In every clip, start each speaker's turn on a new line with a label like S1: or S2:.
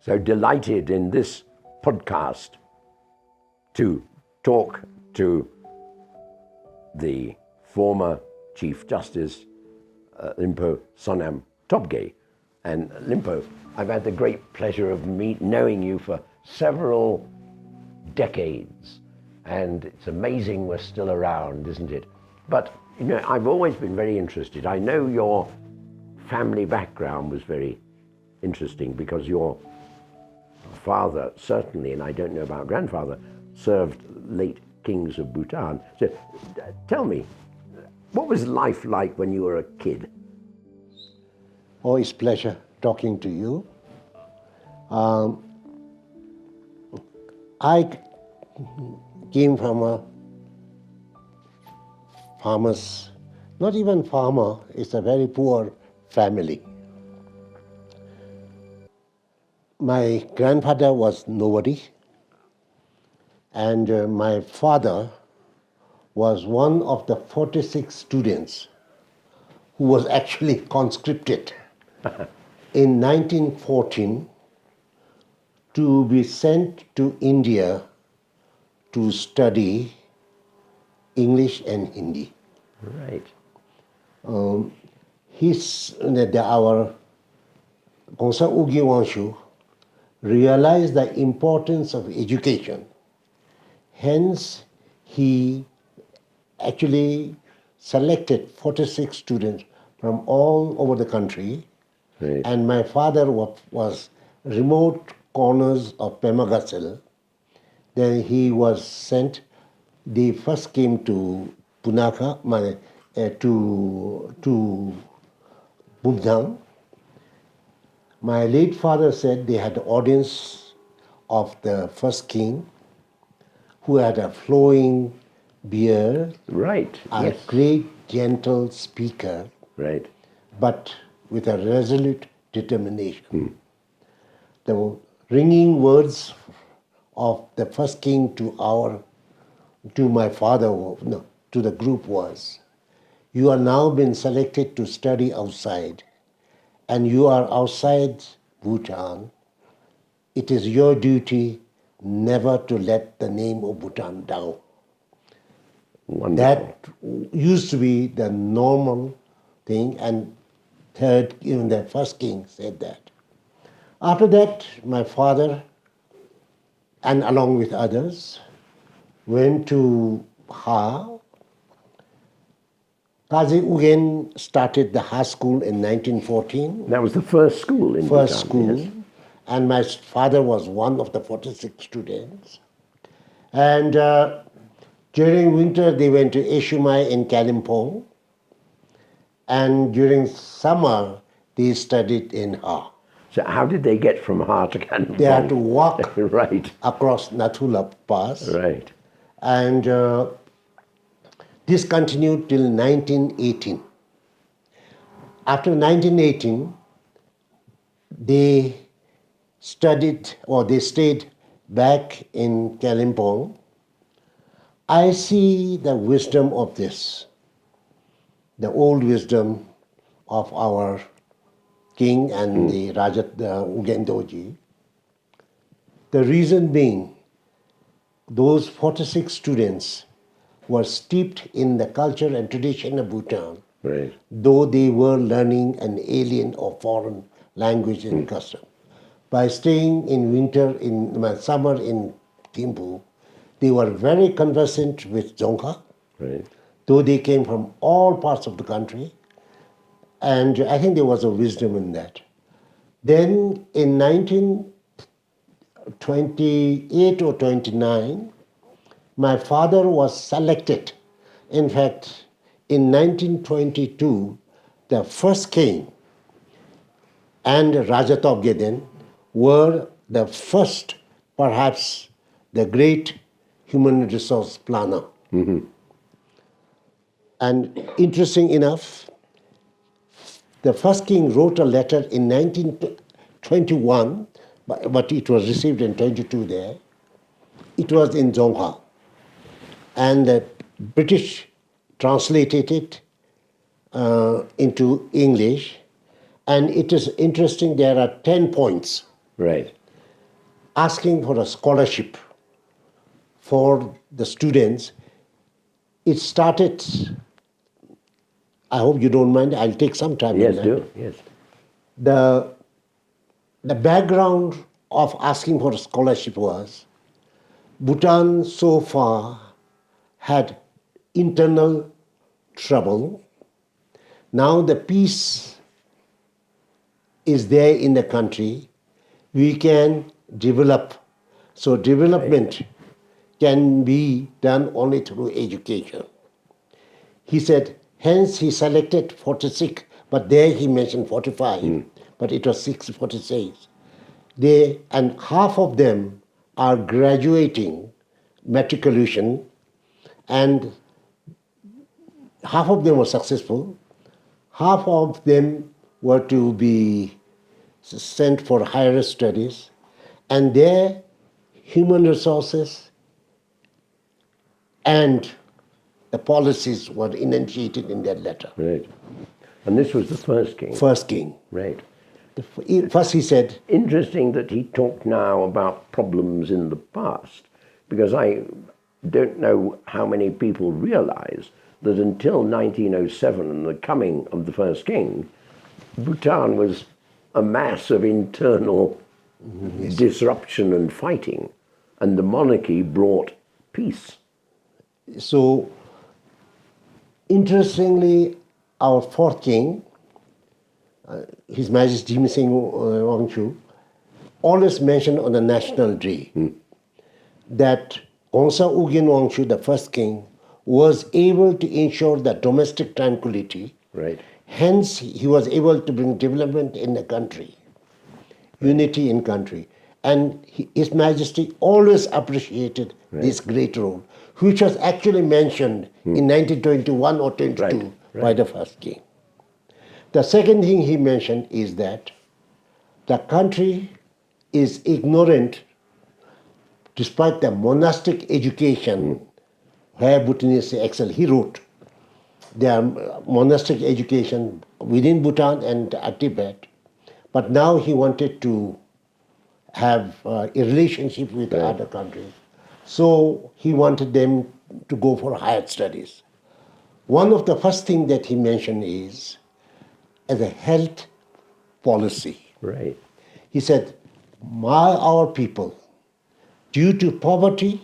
S1: So delighted in this podcast to talk to the former Chief Justice Lyonpo Sonam Tobgye. And Lyonpo, I've had the great pleasure of knowing you for several decades, and it's amazing we're still around, isn't it? But you know, I've always been very interested. I know your family background was very interesting because your father certainly, and I don't know about grandfather, served late kings of Bhutan. So tell me, what was life like when you were a kid?
S2: Oh, it's a pleasure talking to you. I came from a farmer's, not even farmer, it's a very poor family. My grandfather was nobody, and my father was one of the 46 students who was actually conscripted in 1914 to be sent to India to study English and Hindi.
S1: Right.
S2: Our Gongsa Ugi Wanshu realized the importance of education. Hence, he actually selected 46 students from all over the country.
S1: Right.
S2: And my father was remote corners of Pemagasil. Then he was sent. They first came to Punaka, to Bhutan. My late father said they had the audience of the first king, who had a flowing beard,
S1: Right.
S2: a
S1: Yes.
S2: great gentle speaker,
S1: Right.
S2: but with a resolute determination. The ringing words of the first king to my father, no, to the group was, "You are now been selected to study outside, and you are outside Bhutan. It is your duty never to let the name of Bhutan down."
S1: Wonderful.
S2: That used to be the normal thing, and third, even the first king said that. After that, my father, and along with others, went to Ha. Kazi Ugen started the Ha school in 1914.
S1: That was the first school in
S2: First
S1: Bhutan,
S2: school,
S1: yes.
S2: and my father was one of the 46 students. And during winter, they went to Eshumai in Kalimpong, and during summer, they studied in Ha.
S1: So how did they get from Ha to Kalimpong?
S2: They had to walk
S1: Right.
S2: across Nathula Pass,
S1: Right.
S2: and this continued till 1918. After 1918, they studied, or they stayed back in Kalimpong. I see the wisdom of this, the old wisdom of our king and the Rajat Ugendoji. The reason being, those 46 students were steeped in the culture and tradition of Bhutan,
S1: Right.
S2: though they were learning an alien or foreign language and custom. By staying in winter, summer in Thimphu, they were very conversant with Dzongkha,
S1: Right.
S2: though they came from all parts of the country. And I think there was a wisdom in that. Then in 1928 or 29, my father was selected. In fact, in 1922, the first king and Raja Tobgye then were the first, perhaps the great human resource planner. And interesting enough, the first king wrote a letter in 1921, but it was received in 22 there. It was in Dzongkha. And the British translated it into English. And it is interesting, there are 10 points.
S1: Right.
S2: asking for a scholarship for the students. It started, I hope you don't mind, I'll take some time.
S1: Yes,
S2: in that.
S1: do. Yes.
S2: The background of asking for a scholarship was Bhutan so far had internal trouble. Now the peace is there in the country. We can develop. So development can be done only through education. He said, hence he selected 46, but there he mentioned 45, but it was 646. And half of them are graduating matriculation, and half of them were successful, half of them were to be sent for higher studies, and their human resources and the policies were enunciated in that letter.
S1: Right. And this was the first king.
S2: First king.
S1: Right.
S2: First he said,
S1: Interesting that he talked now about problems in the past, because I don't know how many people realize that until 1907 and the coming of the first king, Bhutan was a mass of internal disruption and fighting, and the monarchy brought peace.
S2: so interestingly, our fourth king, His Majesty Jim Singh Wangchu, always mentioned on the National Day that Gongsa Ugyen Wangchu, the first king, was able to ensure the domestic tranquility.
S1: Right.
S2: Hence, he was able to bring development in the country, unity in country. And His Majesty always appreciated this great role, which was actually mentioned in 1921 or 22 by the first king. The second thing he mentioned is that the country is ignorant despite the monastic education where Bhutanese excel. He wrote their monastic education within Bhutan and Tibet, but now he wanted to have a relationship with other countries. So he wanted them to go for higher studies. One of the first things that he mentioned is as a health policy.
S1: Right.
S2: He said, our people, due to poverty,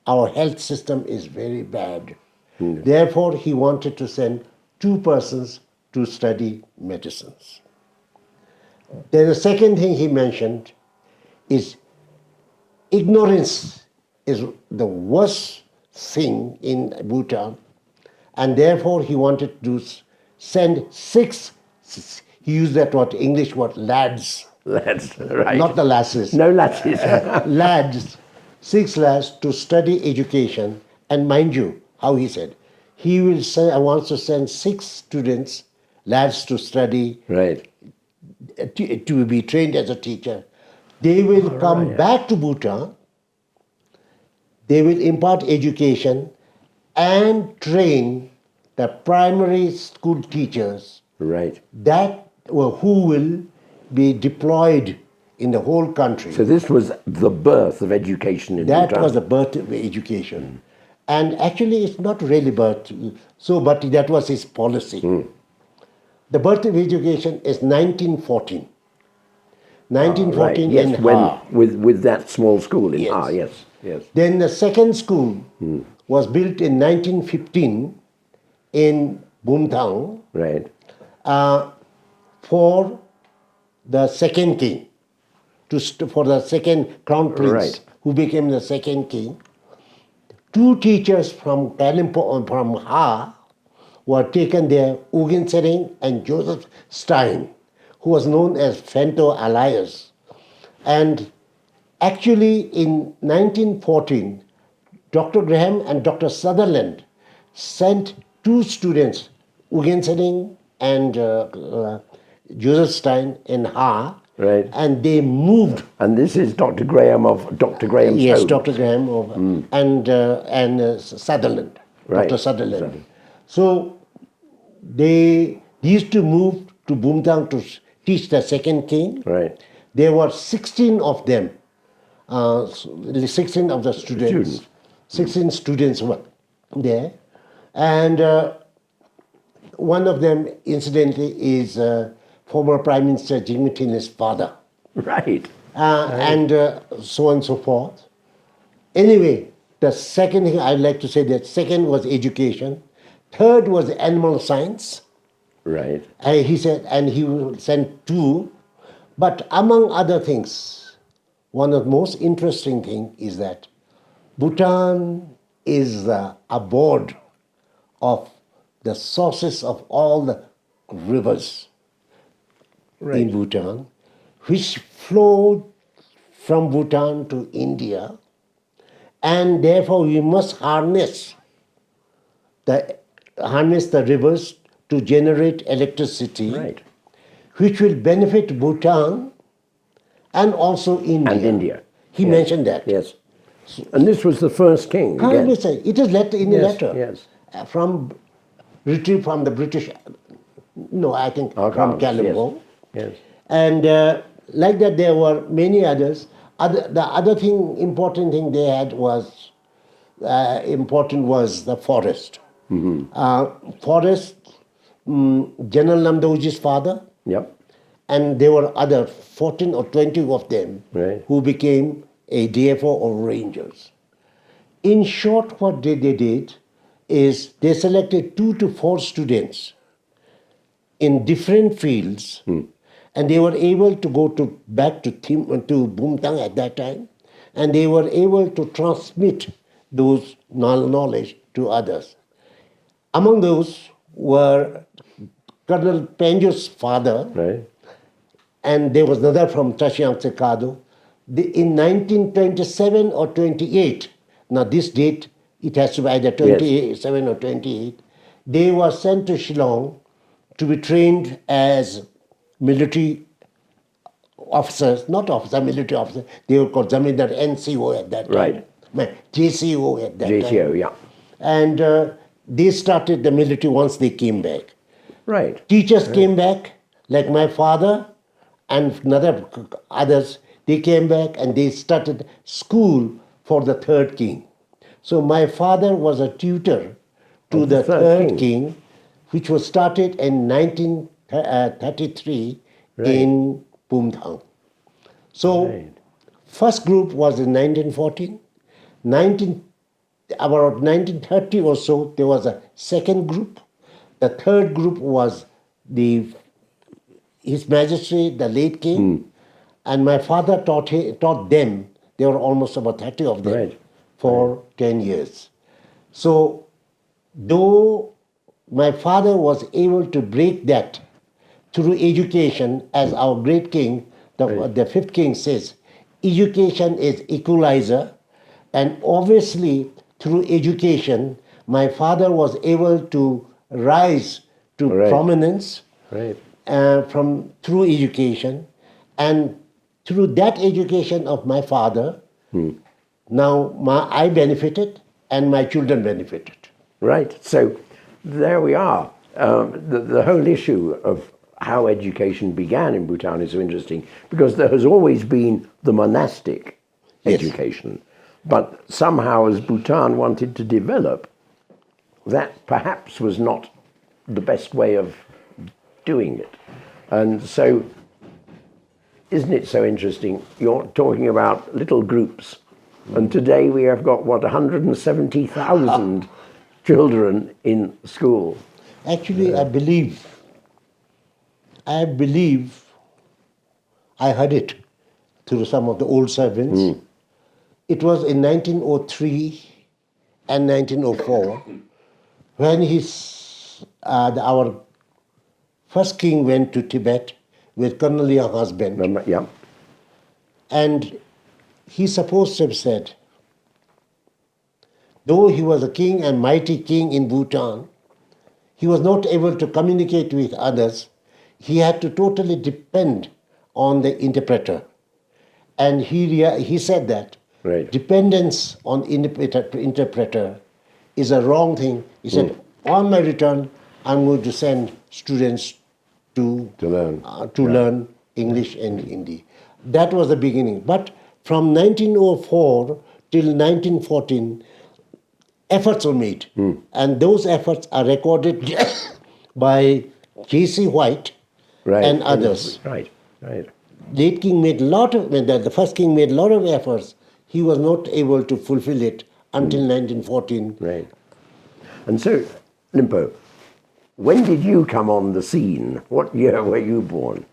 S2: our health system is very bad. Therefore, he wanted to send 2 persons to study medicines. Then the second thing he mentioned is ignorance is the worst thing in Bhutan, and therefore he wanted to send 6, he used that word, English word, lads.
S1: That's right.
S2: Not the lasses.
S1: No lasses.
S2: Lads, 6 lads to study education. And mind you, how he said, he will say, I want to send 6 students, lads to study,
S1: Right.
S2: to be trained as a teacher. They will come back to Bhutan, they will impart education and train the primary school teachers
S1: Right.
S2: who will be deployed in the whole country.
S1: So this was the birth of education in
S2: That
S1: Bhutan.
S2: was the birth of education. And actually it's not really birth, but that was his policy. The birth of education is 1914. 1914
S1: Yes,
S2: in
S1: when
S2: Ha.
S1: with that small school in
S2: Yes.
S1: Ha. Yes. Yes.
S2: Then the second school was built in 1915 in Bumthang
S1: Right.
S2: for the second king, for the second crown prince,
S1: Right.
S2: who became the second king. 2 teachers from Kalimpong, from Ha, were taken there, Ugyen Sereng and Joseph Stein, who was known as Fento Elias. And actually in 1914, Dr. Graham and Dr. Sutherland sent 2 students, Ugyen Sereng and Joseph Stein in Ha,
S1: Right.
S2: and they moved.
S1: And this is Dr. Graham of Dr. Graham's
S2: Yes,
S1: home.
S2: Dr. Graham and Sutherland,
S1: Right.
S2: Dr. Sutherland. So these 2 moved to Bumthang to teach the second king.
S1: Right.
S2: There were 16 of them, 16 of the students. 16 students were there. And one of them, incidentally, is former Prime Minister Jigme Thine's father.
S1: Right.
S2: And so on and so forth. Anyway, the second thing I'd like to say, that second was education. Third was animal science.
S1: Right.
S2: He said, and he will send 2. But among other things, one of the most interesting things is that Bhutan is a board of the sources of all the rivers in Bhutan, which flow from Bhutan to India, and therefore we must harness the rivers to generate electricity,
S1: Right.
S2: which will benefit Bhutan and also India.
S1: And India.
S2: He
S1: Yes.
S2: mentioned that.
S1: Yes. And this was the first king again.
S2: It is letter in a
S1: Yes,
S2: letter
S1: yes.
S2: from retrieved from the British. No, I think from
S1: Archives,
S2: Kalimpong.
S1: Yes.
S2: And like that, there were many others. The other thing, important thing they had was the forest. Forest, General Namdauji's father,
S1: Yep.
S2: and there were other 14 or 20 of them
S1: Right.
S2: who became a DFO or rangers. In short, what they did is they selected 2 to 4 students in different fields, and they were able to go back to Bumtang at that time, and they were able to transmit those knowledge to others. Among those were Colonel Penjo's father,
S1: Right.
S2: and there was another from Tashiang Sekado. In 1927 or 28, now this date, it has to be either 27 or 28, they were sent to Shillong to be trained as military officers, not officer, military officers. They were called Zamindar NCO at that time.
S1: Right.
S2: JCO at that time.
S1: JCO, yeah.
S2: And they started the military once they came back.
S1: Right.
S2: Teachers came back, like my father and others, they came back and they started school for the third king. So my father was a tutor to the third king, which was started in 1933 in Bumthang. So first group was in 1914. About 1930 or so, there was a second group. The third group was His Majesty, the late king, and my father taught them. There were almost about 30 of them for 10 years. So, though my father was able to break that through education, as our great king, the fifth king says, education is equalizer, and obviously through education, my father was able to rise to prominence through education, and through that education of my father, now I benefited and my children benefited.
S1: Right. So there we are. The whole issue of how education began in Bhutan is so interesting because there has always been the monastic education, but somehow as Bhutan wanted to develop, that perhaps was not the best way of doing it. And so, isn't it so interesting? You're talking about little groups, and today we have got, 170,000 children in school.
S2: Actually, I believe, I heard it through some of the old servants. It was in 1903 and 1904 when our first king went to Tibet with Colonel Liang's husband. And he's supposed to have said, though he was a king and mighty king in Bhutan, he was not able to communicate with others. He had to totally depend on the interpreter. And he said that dependence on interpreter is a wrong thing. He said, on my return, I'm going to send students to learn English and Hindi. That was the beginning. But from 1904 till 1914, efforts were made. And those efforts are recorded by J.C. White and others.
S1: Right.
S2: Late king made the first king made a lot of efforts. He was not able to fulfill it until 1914.
S1: Right. And so, Lyonpo, when did you come on the scene? What year were you born?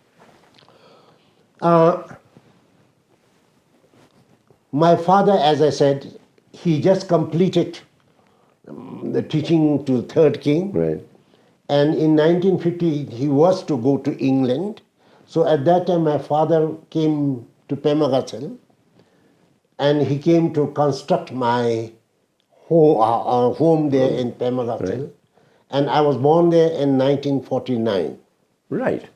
S2: My father, as I said, he just completed the teaching to third king.
S1: Right.
S2: And in 1950, he was to go to England. So at that time, my father came to Pemagatil, and he came to construct my home there in Pemagatil.
S1: Right.
S2: And I was born there in 1949.
S1: Right.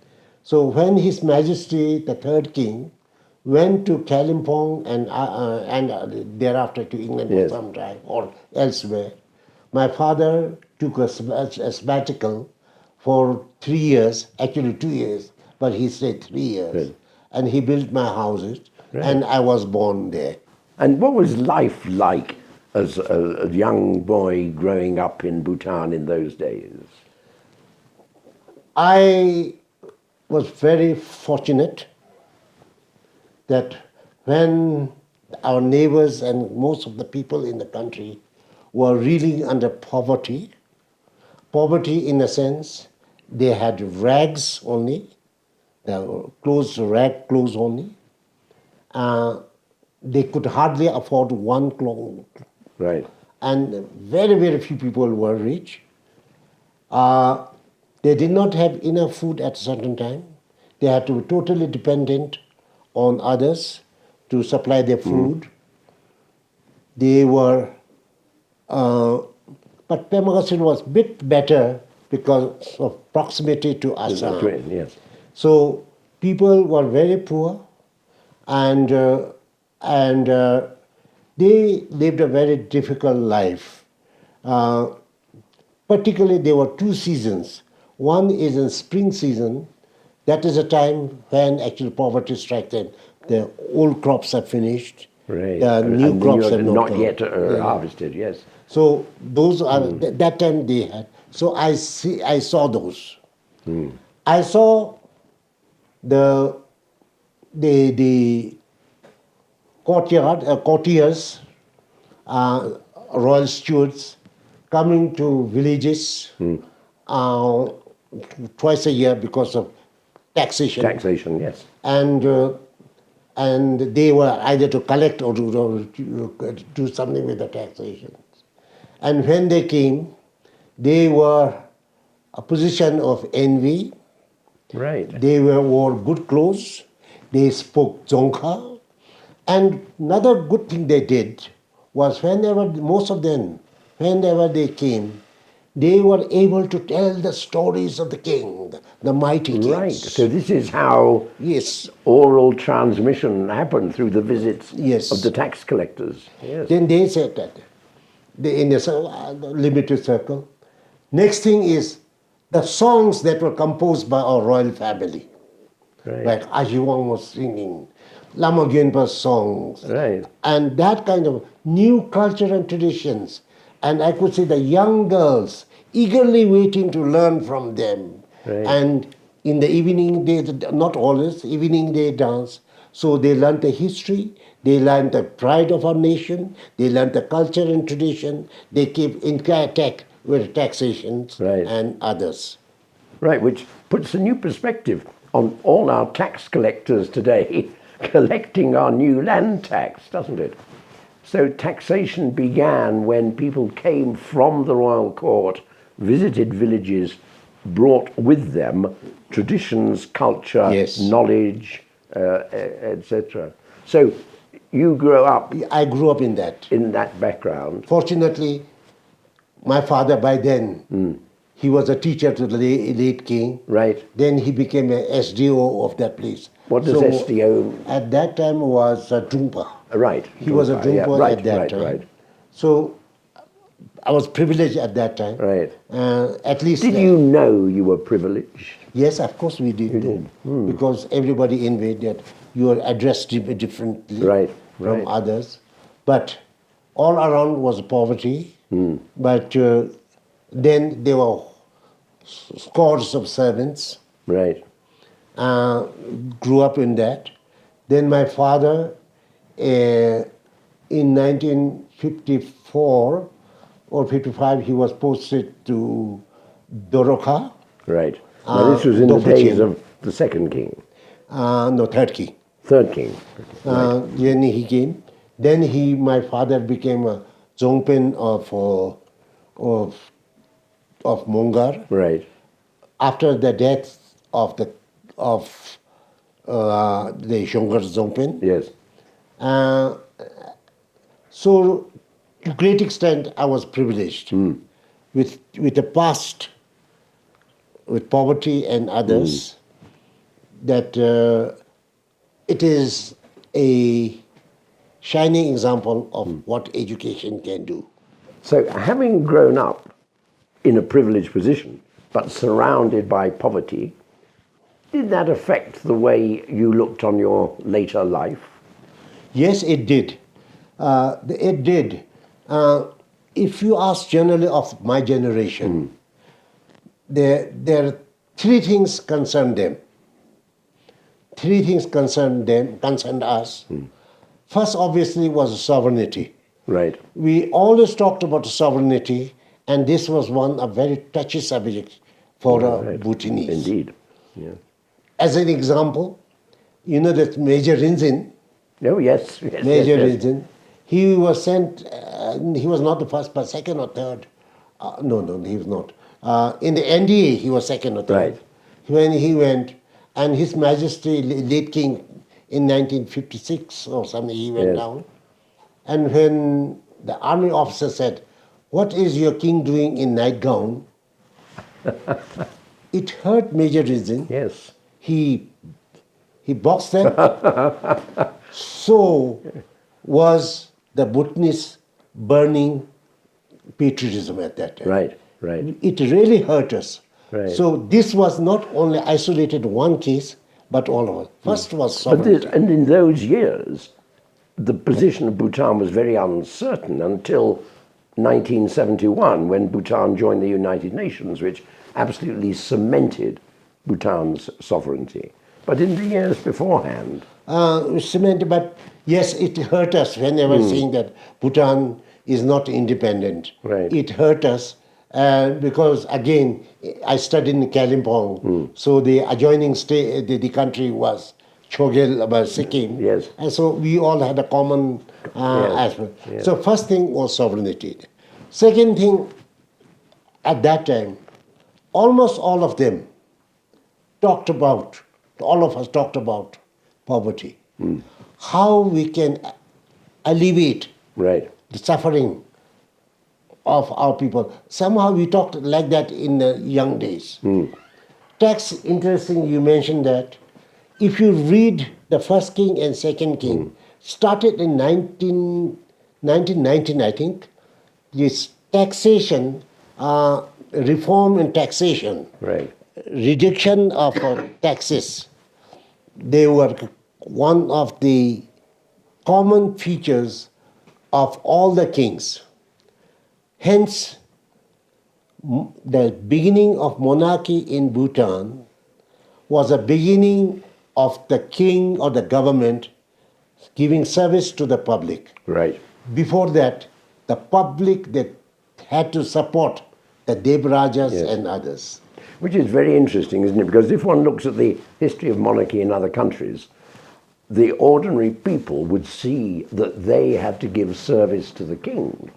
S2: So when His Majesty, the third king, went to Kalimpong and thereafter to England for some time or elsewhere, my father took a sabbatical for 3 years, actually 2 years, but he stayed 3 years.
S1: Good.
S2: And he built my houses, and I was born there.
S1: And what was life like as a young boy growing up in Bhutan in those days?
S2: I was very fortunate that when our neighbors and most of the people in the country were reeling under poverty in a sense, they had rags only, rag clothes only. They could hardly afford one cloth.
S1: Right.
S2: And very, very few people were rich. They did not have enough food at a certain time. They had to be totally dependent on others to supply their food. They were, but Pemagatil was a bit better because of proximity to Assam.
S1: Yes.
S2: So people were very poor, and they lived a very difficult life. Particularly, there were 2 seasons. One is in spring season. That is a time when actually poverty strikes them. The old crops are finished.
S1: Right.
S2: The new crops are
S1: not
S2: come.
S1: yet harvested. Yes.
S2: So those are that time they had. So I saw those. I saw the courtiers, royal stewards, coming to villages twice a year because of taxation.
S1: Taxation, yes.
S2: And they were either to collect or to do something with the taxation. And when they came, they were a position of envy.
S1: Right.
S2: They wore good clothes. They spoke Dzongkha. And another good thing they did was most of them, whenever they came, they were able to tell the stories of the king, the mighty kings.
S1: Right. So this is how
S2: Yes.
S1: oral transmission happened through the visits of the tax collectors. Yes.
S2: Then they said that in a limited circle. Next thing is the songs that were composed by our royal family.
S1: Right.
S2: Like Ajiwang was singing, Lama Gyönpa's songs.
S1: Right.
S2: And that kind of new culture and traditions. And I could see the young girls eagerly waiting to learn from them.
S1: Right.
S2: And in the evening, not always, evening they dance. So they learned the history, they learned the pride of our nation, they learned the culture and tradition, they keep in contact with taxations and others.
S1: Right, which puts a new perspective on all our tax collectors today collecting our new land tax, doesn't it? So taxation began when people came from the royal court, visited villages, brought with them traditions, culture, knowledge, etc. So you grew up.
S2: I grew up in that.
S1: In that background.
S2: Fortunately, my father by then, he was a teacher to the late king.
S1: Right.
S2: Then he became a SDO of that place.
S1: What does SDO?
S2: At that time was a Drumpa.
S1: Right.
S2: He was a Drumpa at that time.
S1: Right.
S2: So I was privileged at that time.
S1: Right.
S2: At least.
S1: Did you know you were privileged?
S2: Yes, of course we did. Because everybody invaded. You were addressed differently
S1: Right,
S2: from
S1: right.
S2: others. But all around was poverty. But then there were scores of servants.
S1: Right.
S2: Grew up in that. Then my father, in 1954 or 55, he was posted to Doroka.
S1: Right. Now this was in the days of the second king.
S2: No, third king.
S1: Third king.
S2: Then he came. Then my father became a Zongpen of Mongar.
S1: Right.
S2: After the death of the Shongar Zongpen.
S1: Yes.
S2: So, to a great extent, I was privileged with the past, with poverty and others, that it is a shining example of what education can do.
S1: So having grown up in a privileged position, but surrounded by poverty, did that affect the way you looked on your later life?
S2: Yes, it did. It did. If you ask generally of my generation, there are three things concern them. Three things concerned us. First, obviously, was sovereignty.
S1: Right.
S2: We always talked about sovereignty, and this was a very touchy subject for Bhutanese.
S1: Indeed. Yeah.
S2: As an example, you know that Major Rinzin,
S1: Oh, yes.
S2: Major Rinzin, he was sent, he was not the first, but second or third. No, he was not. In the NDA, he was second or third.
S1: Right.
S2: When he went, and His Majesty, late King, in 1956 or something, he went down. And when the army officer said, "What is your king doing in nightgown?" It hurt Major Rinzin.
S1: Yes.
S2: He boxed them. So was the Bhutanese burning patriotism at that time.
S1: Right. Right.
S2: It really hurt us.
S1: Right.
S2: So this was not only isolated one case, but all of it. First was sovereignty.
S1: And in those years, the position of Bhutan was very uncertain until 1971, when Bhutan joined the United Nations, which absolutely cemented Bhutan's sovereignty. But in the years beforehand...
S2: Cemented, but yes, it hurt us when they were saying that Bhutan is not independent.
S1: Right.
S2: It hurt us because, again, I studied in Kalimpong, so the adjoining state, the country was Chogyal, about Sikkim.
S1: Yes.
S2: And so we all had a common aspect.
S1: Yes.
S2: So first thing was sovereignty. Second thing, at that time, almost all of us talked about poverty. How we can alleviate
S1: Right.
S2: the suffering of our people. Somehow we talked like that in the young days. Tax, interesting, you mentioned that. If you read the first king and second king, started in 1919, I think, this taxation, reform in taxation,
S1: Right.
S2: reduction of taxes, they were one of the common features of all the kings. Hence, the beginning of monarchy in Bhutan was a beginning of the king or the government giving service to the public.
S1: Right.
S2: Before that, the public that had to support the Devrajas and others.
S1: Which is very interesting, isn't it? Because if one looks at the history of monarchy in other countries, the ordinary people would see that they had to give service to the king.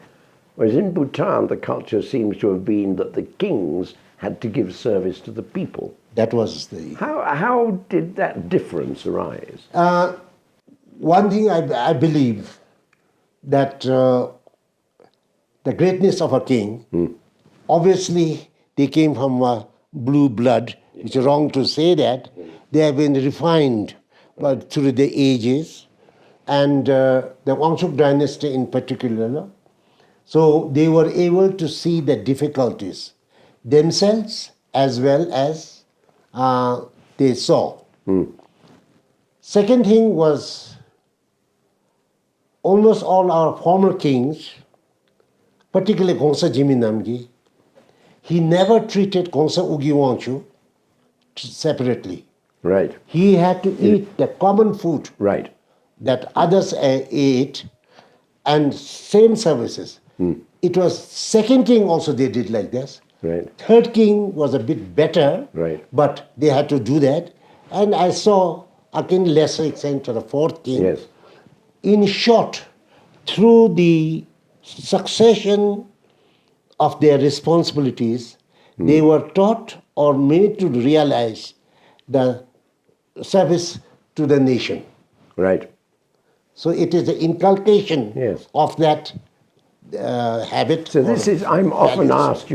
S1: Whereas in Bhutan, the culture seems to have been that the kings had to give service to the people.
S2: That was the...
S1: How did that difference arise?
S2: One thing I believe that the greatness of a king, obviously they came from blue blood. It's wrong to say that. They have been refined through the ages. And the Wangchuk dynasty in particular, So they were able to see the difficulties themselves as well as they saw. Second thing was almost all our former kings, particularly Gongsa Jimi Namgi, he never treated Gongsa Ugi Wangchu separately.
S1: Right.
S2: He had to eat the common food
S1: Right.
S2: that others ate and same services. It was second king also they did like this.
S1: Right.
S2: Third king was a bit better,
S1: Right.
S2: but they had to do that. And I saw, again, lesser extent to the fourth king.
S1: Yes.
S2: In short, through the succession of their responsibilities, they were taught or made to realize the service to the nation.
S1: Right.
S2: So it is the inculcation
S1: Yes.
S2: of that habit.
S1: So
S2: or
S1: this is, I'm often
S2: values.
S1: asked,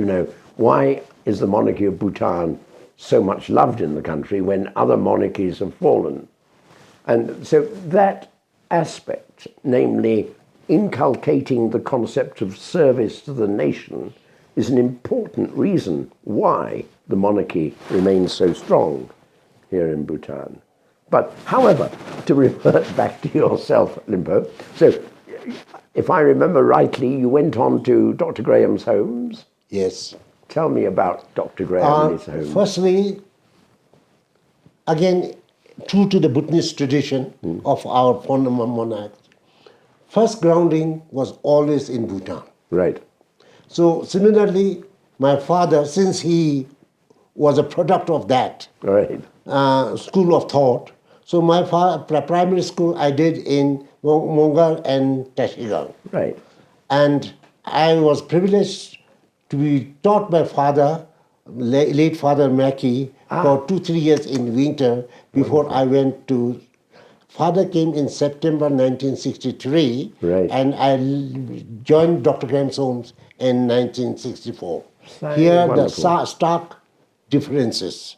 S1: why is the monarchy of Bhutan so much loved in the country when other monarchies have fallen? And so that aspect, namely inculcating the concept of service to the nation, is an important reason why the monarchy remains so strong here in Bhutan. But however, to revert back to yourself, Lyonpo, so if I remember rightly, you went on to Dr. Graham's homes.
S2: Yes.
S1: Tell me about Dr. Graham and his home.
S2: Firstly, again, true to the Bhutanese tradition of our former monarchs, first grounding was always in Bhutan.
S1: Right.
S2: So similarly, my father, since he was a product of that
S1: Right.
S2: school of thought, so my primary school I did in Mongal and Tashigang.
S1: Right.
S2: And I was privileged to be taught by father, late Father Mackey, for 2-3 years in winter before I went to. Father came in September 1963,
S1: Right.
S2: and I joined Dr. Graham's homes in 1964.
S1: So
S2: Here,
S1: wonderful.
S2: the stark differences,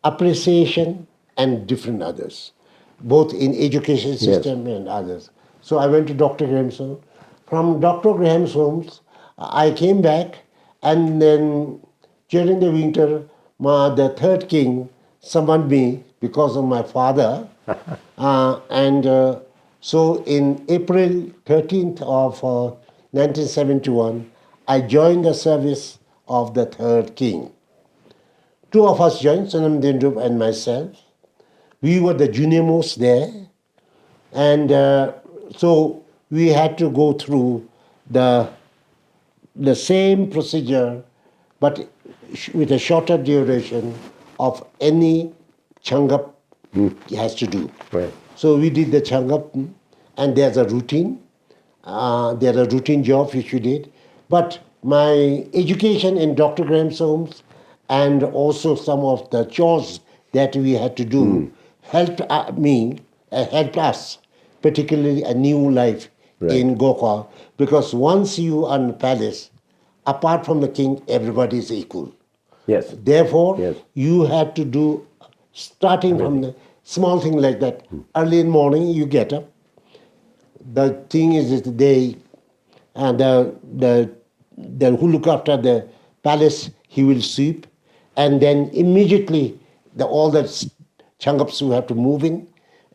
S2: appreciation, and different others, both in education system and others. So I went to Dr. Graham's home. From Dr. Graham's homes, I came back, and then during the winter, the third king summoned me because of my father. So in April 13th of 1971, I joined the service of the third king. Two of us joined, Sonam Tobgye and myself. We were the junior most there. And so we had to go through the same procedure, but with a shorter duration of any Changap has to do.
S1: Right.
S2: So we did the Changap, and there's a routine. There are routine jobs which we did. But my education in Dr. Graham's homes and also some of the chores that we had to do helped helped us, particularly a new life in Gokwa, because once you are in the palace, apart from the king, everybody is equal.
S1: Yes.
S2: Therefore, you had to do, starting from the small thing like that. Early in the morning, you get up. The thing is that the who look after the palace, he will sweep, and then immediately all the changaps we have to move in,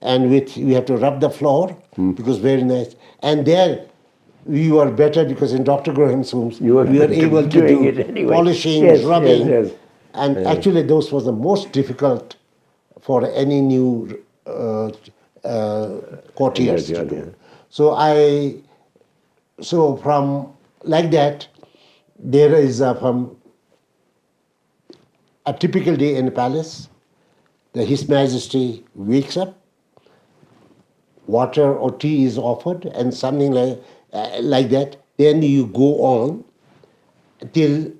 S2: and we have to rub the floor because very nice. And there we were better because in Dr. Graham's homes we were able to
S1: doing
S2: do
S1: it anyway.
S2: polishing,
S1: Yes,
S2: rubbing,
S1: yes.
S2: and actually those was the most difficult for any new courtiers to do. So from like that, there is from a typical day in the palace, His Majesty wakes up, water or tea is offered, and something like that. Then you go on till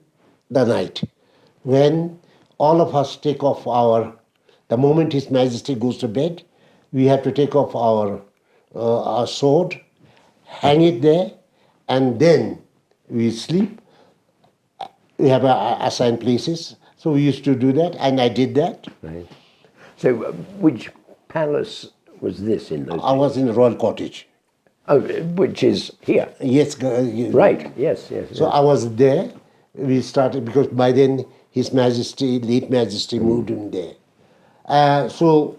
S2: the night, when all of us take off the moment His Majesty goes to bed, we have to take off our sword, hang it there, and then we sleep. We have assigned places. So we used to do that, and I did that.
S1: Right. So which palace was this in those
S2: I was in the Royal Cottage.
S1: Oh, which is here.
S2: Yes,
S1: Right, yes, yes.
S2: So
S1: yes.
S2: I was there. We started because by then His Majesty, late Majesty, moved in there. So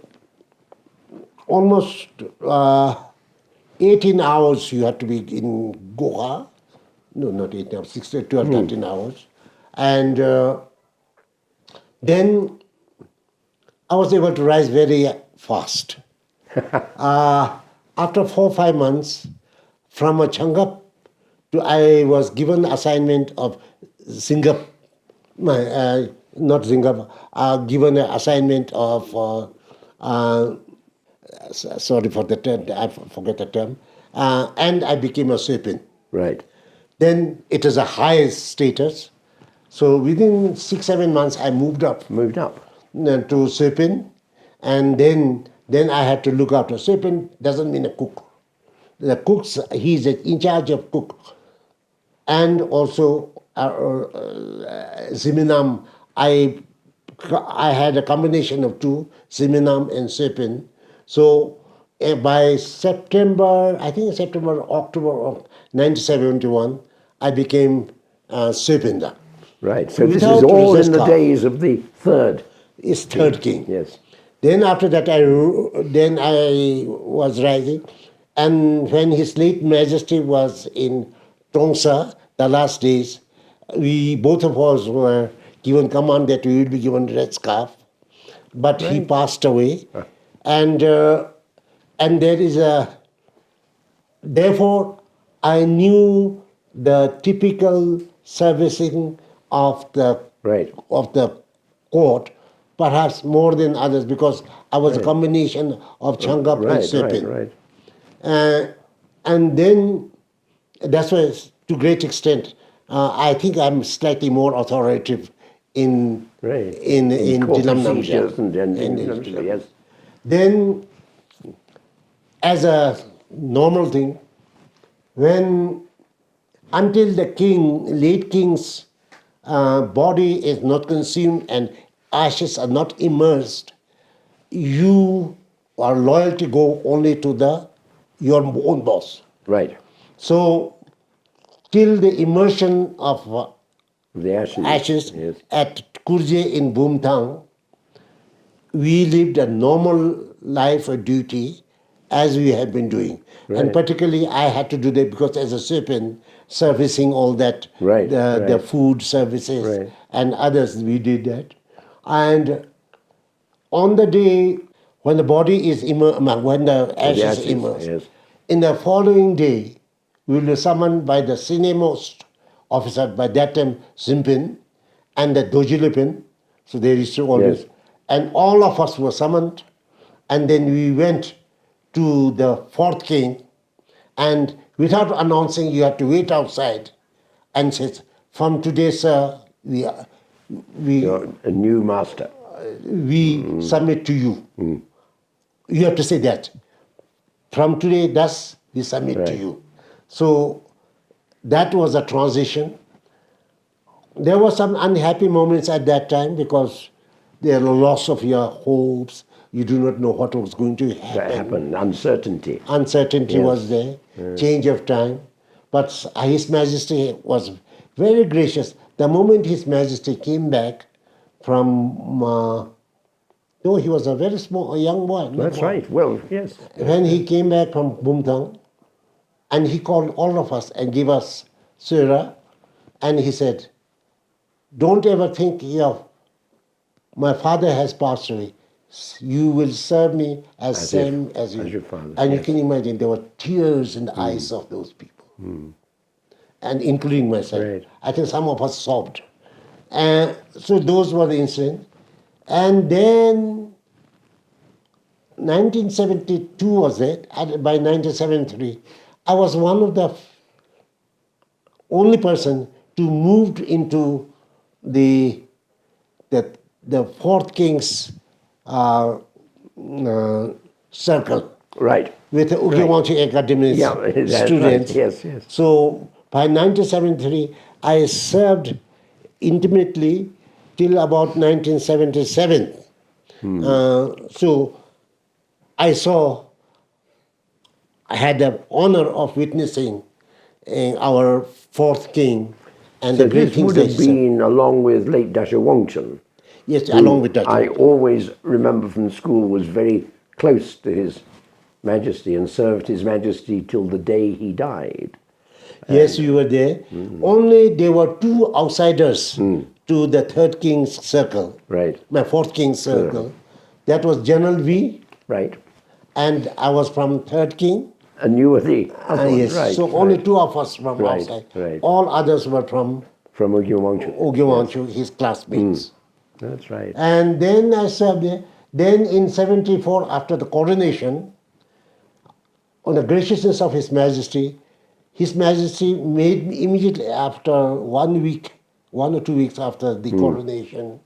S2: almost 18 hours you had to be in Goa. No, not 18 hours, 16, 12, 13 hours. And then I was able to rise very fast. After 4 or 5 months, from a Changap to I was given assignment of Singapore, not Singapore, given an assignment of, sorry for the term, I forget the term, and I became a Serpent.
S1: Right.
S2: Then it is a high status. So within 6, 7 months, I moved up
S1: Moved up.
S2: to Serpent, and then I had to look after. Serpent doesn't mean a cook. The cooks, he's in charge of cook, and also Siminam. I had a combination of two, Siminam and Serpent. So by September, I think September, October of 1971, I became Serpent.
S1: Right. So this is
S2: Without
S1: all in the
S2: Rezeska.
S1: days of the third.
S2: Is third king.
S1: Yes.
S2: Then after that, I was rising, and when His late Majesty was in Tongsa, the last days, we both of us were given command that we would be given red scarf, but he passed away, and there is a. Therefore, I knew the typical servicing of the
S1: Right.
S2: court, perhaps more than others, because I was a combination of Changap and
S1: Right,
S2: Serpent.
S1: right, right.
S2: And then that's why, to great extent, I think I'm slightly more authoritative in
S1: Right.
S2: in
S1: court
S2: Jilam
S1: procedures
S2: Namja.
S1: and yes.
S2: Then, as a normal thing, when until the late king's body is not consumed and ashes are not immersed, you are loyal to go only to your own boss.
S1: Right.
S2: So, till the immersion of
S1: The ashes.
S2: ashes
S1: Yes.
S2: at Kurje in Bhutan, we lived a normal life or duty as we had been doing. And
S1: Right.
S2: particularly I had to do that because as a Serpent, servicing all that,
S1: Right,
S2: the
S1: right.
S2: food services
S1: Right.
S2: and others, we did that. And on the day when the body is when the ashes
S1: ashes,
S2: immersed,
S1: yes.
S2: in the following day, we will be summoned by the senior-most officer, by that time Zimpin, and the Dojilipin, so there is all
S1: Yes.
S2: this. And all of us were summoned, and then we went to the fourth king, and without announcing, you had to wait outside, and says, "From today, sir, we
S1: You're a new master.
S2: submit to you." You have to say that. From today, thus we submit to
S1: Right.
S2: you. So that was a transition. There were some unhappy moments at that time because there was loss of your hopes. You do not know what was going to
S1: That
S2: happen.
S1: happened. Uncertainty.
S2: Uncertainty
S1: Yes.
S2: was there, change of time. But His Majesty was very gracious. The moment His Majesty came back from, no, he was a very small, a young boy. not
S1: That's
S2: boy.
S1: right. Well, yes.
S2: When he came back from Bhutan, and he called all of us and gave us surah, and he said, "Don't ever think, my father has passed away. You will serve me as same as you."
S1: as your father,
S2: And you
S1: yes.
S2: can imagine there were tears in the eyes of those people, and including myself.
S1: Right.
S2: I think some of us sobbed. So those were the incidents. And then 1972 was it. And by 1973, I was one of the only person to move into the fourth king's circle
S1: Right.
S2: with the Ukiwanchi Academy
S1: Yeah, that's right.
S2: students.
S1: Yes, yes.
S2: So by 1973, I served intimately till about 1977. So I had the honor of witnessing our fourth king and
S1: So
S2: the great
S1: this
S2: kings
S1: would
S2: that
S1: have
S2: he served.
S1: been along with late Dasha Wangchun,
S2: Yes,
S1: who
S2: along with that.
S1: I always remember from school was very close to His Majesty and served His Majesty till the day he died.
S2: Yes, you were there. Only there were two outsiders to the third king's circle,
S1: Right,
S2: my fourth king's circle. That was General V,
S1: right.
S2: and I was from third king.
S1: And you were the other one,
S2: Yes,
S1: right.
S2: so only
S1: right.
S2: two of us from
S1: Right,
S2: outside.
S1: right.
S2: All others were from
S1: From Ugyuwangshu.
S2: Ugyuwangshu, his classmates.
S1: That's right.
S2: And then I served there. Then in 74, after the coronation, on the graciousness of His Majesty made me immediately after 1 week, 1 or 2 weeks after the coronation,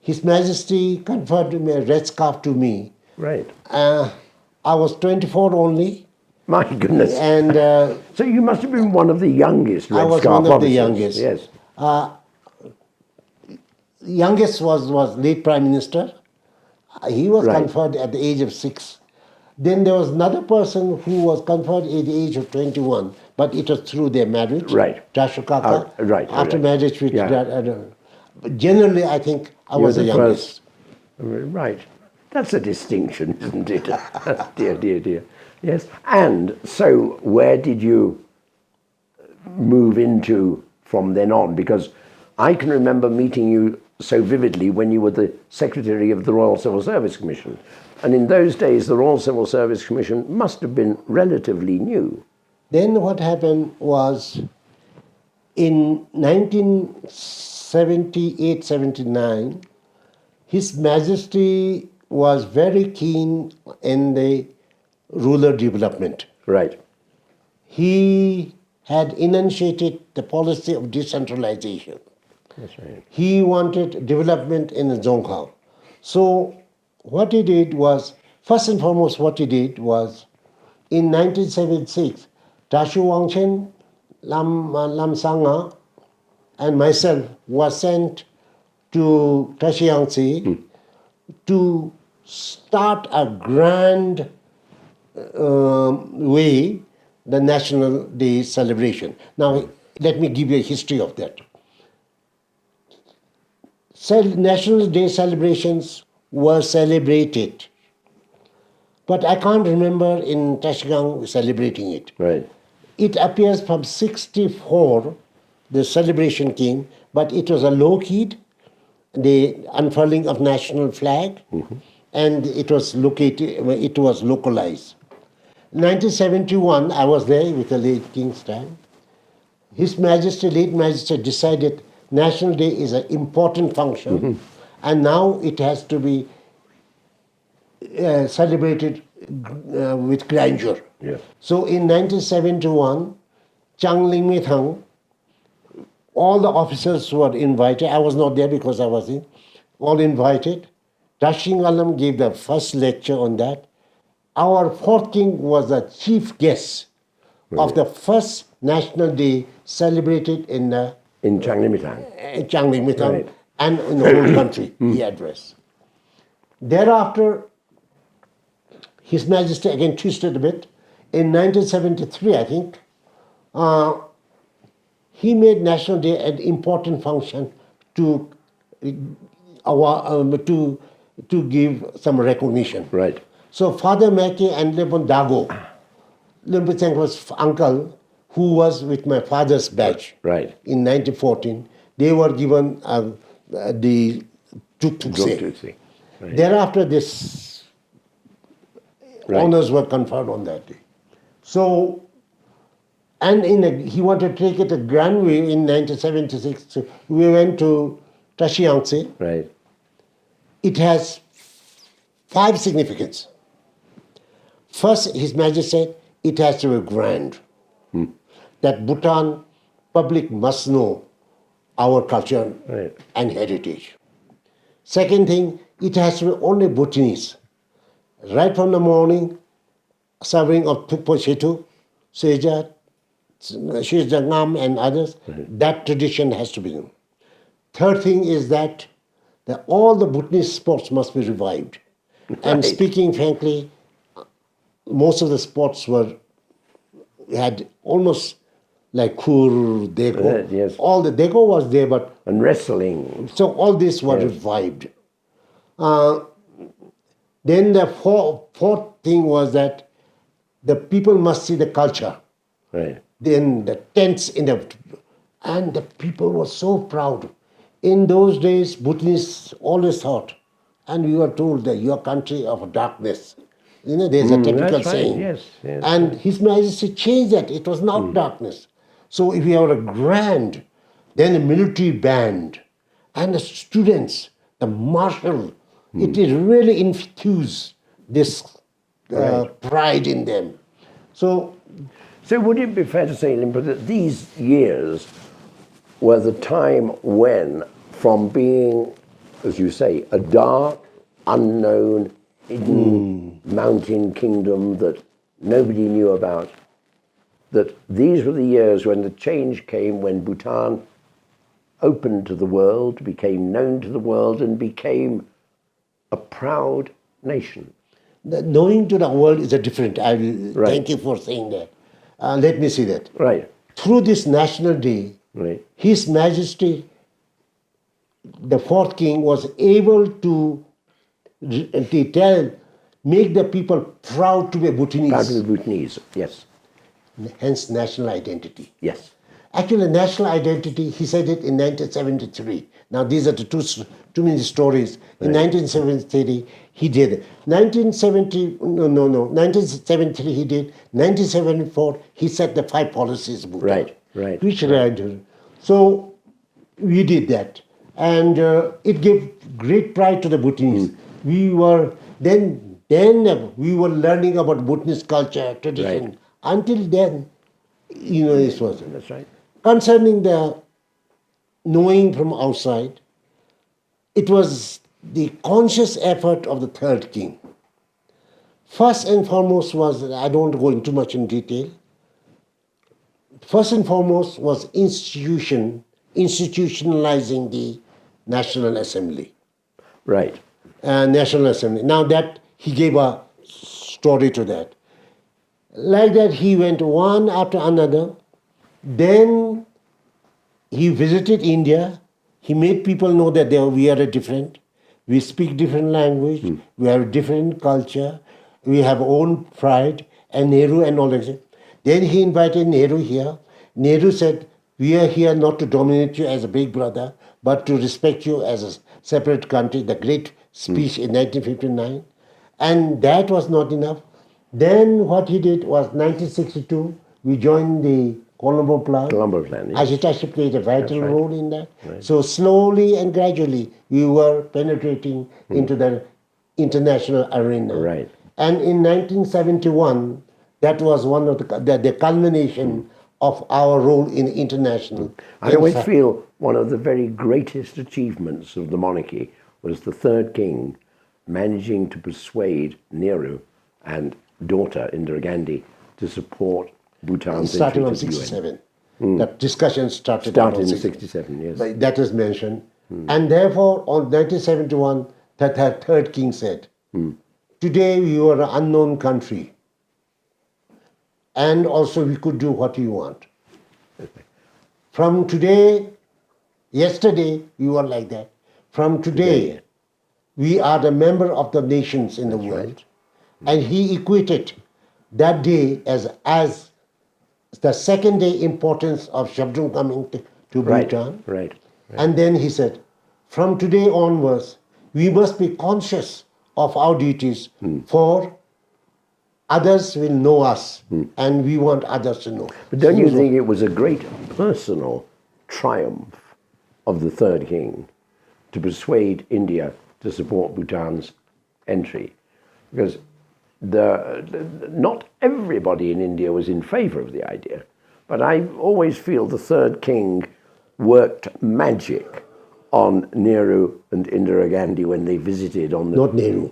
S2: His Majesty conferred a red scarf to me.
S1: Right.
S2: I was 24 only,
S1: My goodness.
S2: and
S1: So you must have been one of the youngest Red
S2: I was
S1: Scarf
S2: one of the
S1: officers.
S2: youngest.
S1: Yes.
S2: Youngest was late Prime Minister. He was
S1: Right.
S2: conferred at the age of 6. Then there was another person who was conferred at the age of 21, but it was through their marriage.
S1: Right.
S2: Tashu Kaka.
S1: Right,
S2: After
S1: right.
S2: marriage with
S1: Yeah.
S2: but generally, I think I
S1: You
S2: was
S1: were
S2: the
S1: the
S2: youngest.
S1: Right. That's a distinction, isn't it? Dear, dear, dear. Yes. And so where did you move into from then on? Because I can remember meeting you so vividly when you were the Secretary of the Royal Civil Service Commission. And in those days, the Royal Civil Service Commission must have been relatively new.
S2: Then what happened was in 1978-79, His Majesty was very keen in the rural development.
S1: Right.
S2: He had enunciated the policy of decentralization.
S1: That's right.
S2: He wanted development in the Dzongkhao. So what he did was, first and foremost, in 1976, Tashu Wangchen, Lam Sanga, and myself was sent to Tashiangsi to start a grand way the National Day celebration. Now, let me give you a history of that. National Day celebrations were celebrated, but I can't remember in Tashgang celebrating it.
S1: Right.
S2: It appears from 64, the celebration came, but it was a low-keyed, the unfurling of national flag, and it was localized. 1971, I was there with the late King's time. His Majesty, late Majesty, decided National Day is an important function, and now it has to be celebrated with grandeur.
S1: Yes.
S2: So in 1971, Chang Ling Mi Thang, all the officers were invited. I was not there because I was in. All invited. Dashing Alam gave the first lecture on that. Our fourth king was the chief guest of the first National Day celebrated in
S1: Changlimitang.
S2: Changling Mitang
S1: Right.
S2: and in the whole country, he addressed. Thereafter, His Majesty again twisted a bit. In 1973, I think, he made National Day an important function to give some recognition.
S1: Right.
S2: So Father Mackey and Lepon Dago, Lempo Tsengkwa's uncle, who was with my father's batch
S1: Right.
S2: in 1914, they were given the Tuktukse.
S1: Tutsi. Right.
S2: Thereafter, this
S1: Right.
S2: honors were conferred on that day. So, and he wanted to take it a grand way in 1976. So we went to Tashiangse.
S1: Right.
S2: It has 5 significance. First, His Majesty said it has to be grand. That Bhutan public must know our culture
S1: Right.
S2: and heritage. Second thing, it has to be only Bhutanese. Right from the morning, serving of Thukpo Chetu, Seja, Shizangam and others, that tradition has to be known. Third thing is that all the Bhutanese sports must be revived. And
S1: Right.
S2: speaking frankly, most of the sports had almost like Khur, Deko.
S1: Yes.
S2: All the Deko was there, but
S1: And wrestling.
S2: so all this was revived. Then the fourth thing was that the people must see the culture.
S1: Right.
S2: Then the tents and the people were so proud. In those days, Bhutanese always thought, and we were told that your country of darkness. There's a typical
S1: that's right,
S2: saying.
S1: yes, yes,
S2: And His Majesty changed that. It was not darkness. So if you have a grand, then a military band, and the students, the marshal, it is really infuse this pride in them. So
S1: So would it be fair to say, Lyonpo, that these years were the time when, from being, as you say, a dark, unknown, hidden mountain kingdom that nobody knew about, that these were the years when the change came, when Bhutan opened to the world, became known to the world, and became a proud nation?
S2: the knowing to the world is a different. Thank you for saying that. Let me see that.
S1: Right,
S2: Through this National Day,
S1: right,
S2: His Majesty, the fourth king, was able to make the people proud to be Bhutanese,
S1: proud to be Bhutanese, yes,
S2: hence national identity.
S1: yes.
S2: Actually, national identity, he said it in 1973. Now, these are the too many stories. In 1973, he did. 1973 he did. 1974, he set the 5 policies of Bhutan.
S1: Right, right,
S2: Which So, we did that. And it gave great pride to the Bhutanese. We were, then we were learning about Bhutanese culture, tradition.
S1: Right.
S2: Until then, this was.
S1: That's right.
S2: Concerning the knowing from outside, it was the conscious effort of the third king. First and foremost was, I don't go into much in detail, first and foremost was institutionalizing the National Assembly.
S1: Right.
S2: National Assembly. Now that, he gave a story to that. Like that, he went one after another. Then he visited India. He made people know that we are different. We speak different language. We have different culture. We have own pride. And Nehru and all that. Then he invited Nehru here. Nehru said, we are here not to dominate you as a big brother, but to respect you as a separate country. The great speech in 1959. And that was not enough. Then what he did was 1962, we joined the Colombo Plan.
S1: Colombo Plan, yes.
S2: Agitashi played a vital
S1: right.
S2: role in that.
S1: Right.
S2: So slowly and gradually, we were penetrating into the international arena.
S1: Right.
S2: And in 1971, that was one of the culmination of our role in international.
S1: I always feel one of the very greatest achievements of the monarchy was the third king managing to persuade Nehru and daughter Indira Gandhi to support Bhutan's
S2: starting
S1: entry
S2: on
S1: to the UN.
S2: 67. That discussion started
S1: Started in 67, yes.
S2: That is mentioned. And therefore, on 1971, that third king said, today you are an unknown country. And also we could do what you want. From today, yesterday, you were like that. From today, we are the member of the nations in the world. And he equated that day as the second day importance of Shabdung coming to Bhutan.
S1: Right.
S2: And then he said, from today onwards, we must be conscious of our duties, for others will know us, and we want others to know.
S1: But don't you think it was a great personal triumph of the third king to persuade India to support Bhutan's entry? Because not everybody in India was in favor of the idea, but I always feel the third king worked magic on Nehru and Indira Gandhi when they visited on the...
S2: Not Nehru,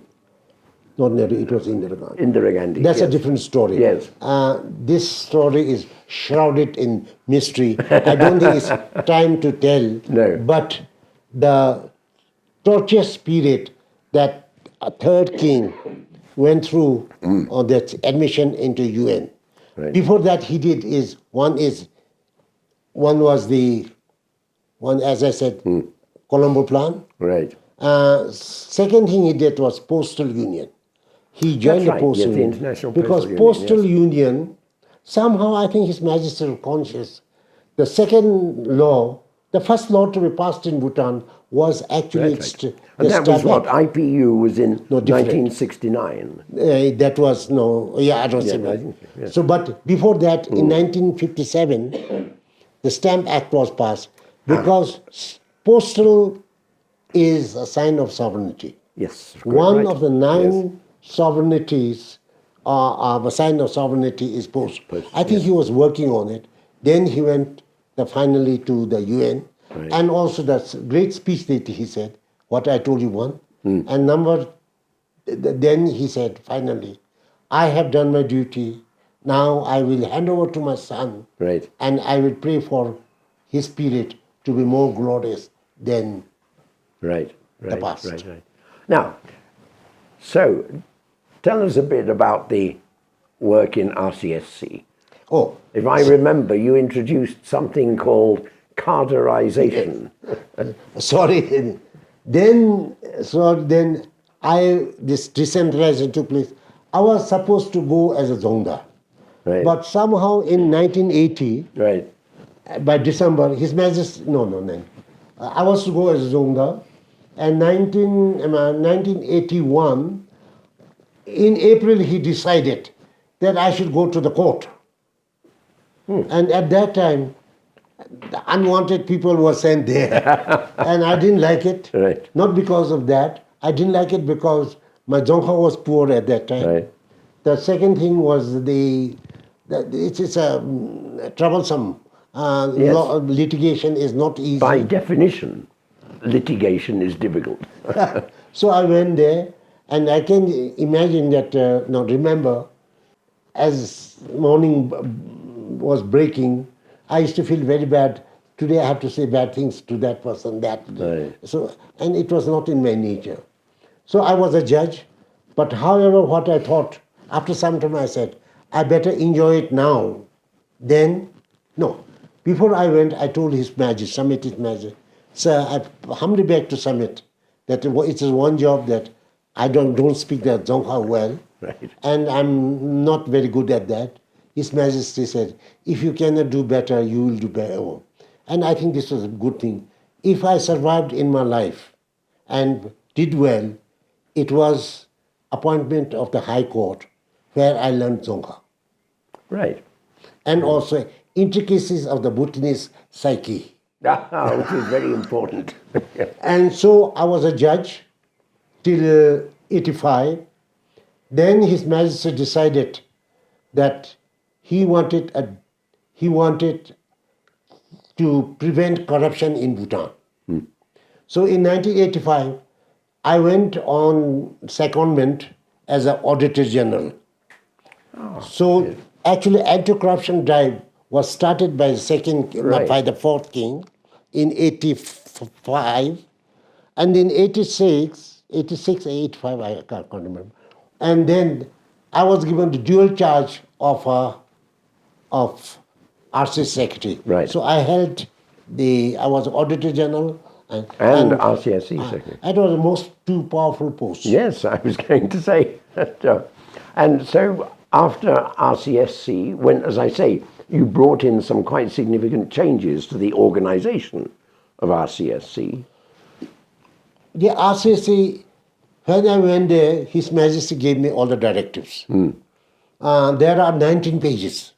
S2: it was Indira Gandhi.
S1: Indira Gandhi,
S2: That's
S1: yes.
S2: a different story.
S1: Yes.
S2: This story is shrouded in mystery. I don't think it's time to tell.
S1: No.
S2: But the torture spirit that a third king went through on that admission into UN.
S1: Right.
S2: Before that, he did one was the one, as I said, Colombo Plan.
S1: Right.
S2: Second thing he did was Postal Union. He joined the
S1: right,
S2: Postal
S1: yes, the
S2: Union.
S1: International
S2: because
S1: Postal Union,
S2: Postal
S1: yes.
S2: Union, somehow I think His Majesty was conscious. The second law, the first law to be passed in Bhutan was actually
S1: Right.
S2: the
S1: And that was
S2: Stamp
S1: what?
S2: Act.
S1: IPU was in
S2: No, different.
S1: 1969.
S2: That was I don't
S1: Yeah,
S2: say.
S1: I think so, yes.
S2: So, but before that, in 1957, the Stamp Act was passed because postal is a sign of sovereignty.
S1: Yes. Quite
S2: One
S1: right.
S2: of the
S1: Yes.
S2: 9 sovereignties, a sign of sovereignty is post.
S1: Post,
S2: I think
S1: yes.
S2: he was working on it. Then he went finally to the UN,
S1: Right.
S2: and also that great speech that he said, what I told you one, and then he said finally, I have done my duty. Now I will hand over to my son,
S1: Right.
S2: and I will pray for his spirit to be more glorious than
S1: Right. Right.
S2: past.
S1: Right. Right. Now, so tell us a bit about the work in RCSC.
S2: Oh,
S1: If I remember, you introduced something called carderization.
S2: sorry. Then this decentralization took place. I was supposed to go as a Zongda,
S1: Right.
S2: but somehow in 1980,
S1: Right.
S2: by December, His Majesty no. I was to go as a Zongda, and 1981, in April he decided that I should go to the court. And at that time, the unwanted people were sent there. And I didn't like it.
S1: Right.
S2: Not because of that. I didn't like it because my Dzongkha was poor at that time.
S1: Right.
S2: The second thing was it's a troublesome.
S1: Yes.
S2: Litigation is not easy.
S1: By definition, litigation is difficult.
S2: So I went there, and I can imagine that, remember, as morning was breaking, I used to feel very bad. Today I have to say bad things to that person, that.
S1: Right.
S2: So, and it was not in my nature. So I was a judge, but however, what I thought, after some time I said, I better enjoy it now. Then, no. Before I went, I told His Majesty, Sir, I humbly beg to submit that it is one job that I don't speak the Dzongkha well,
S1: Right.
S2: and I'm not very good at that. His Majesty said, if you cannot do better, you will do better. And I think this was a good thing. If I survived in my life and did well, it was appointment of the High Court where I learned Dzongkha.
S1: Right.
S2: And also intricacies of the Bhutanese psyche.
S1: Which is very important.
S2: And so I was a judge till 85. Then His Majesty decided that he wanted to prevent corruption in Bhutan. So in 1985, I went on secondment as an Auditor General. So actually, anti-corruption drive was started by the fourth king in 85, and in 86, 85, I can't remember. And then I was given the dual charge of RC Secretary.
S1: Right.
S2: So I was Auditor General
S1: And RCSC Secretary.
S2: It was the most two powerful posts.
S1: Yes, I was going to say. And so after RCSC, when, as I say, you brought in some quite significant changes to the organization of RCSC.
S2: The RCSC, when I went there, His Majesty gave me all the directives. There are 19 pages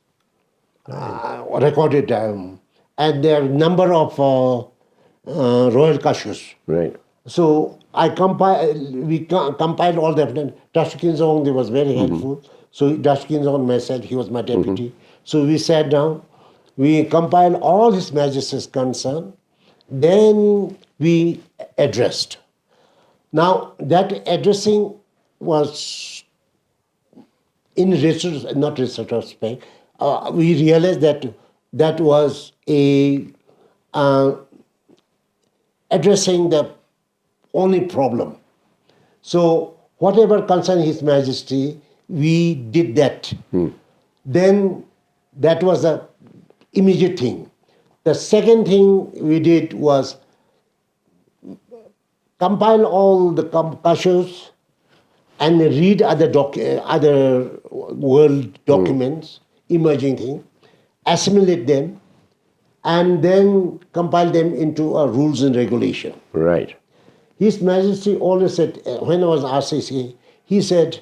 S2: recorded, and there are a number of royal kashus.
S1: Right.
S2: So we compiled all the. Dashkin Zong was very helpful. So Dashkin Zong, myself, he was my deputy. So we sat down, we compiled all His Majesty's concern, then we addressed. Now that addressing was in retrospect, we realized that was addressing the only problem. So whatever concerned His Majesty, we did that. Then that was the immediate thing. The second thing we did was compile all the cashews and read other world documents, emerging things, assimilate them, and then compile them into a rules and regulation.
S1: Right.
S2: His Majesty always said, when I was RCC, he said,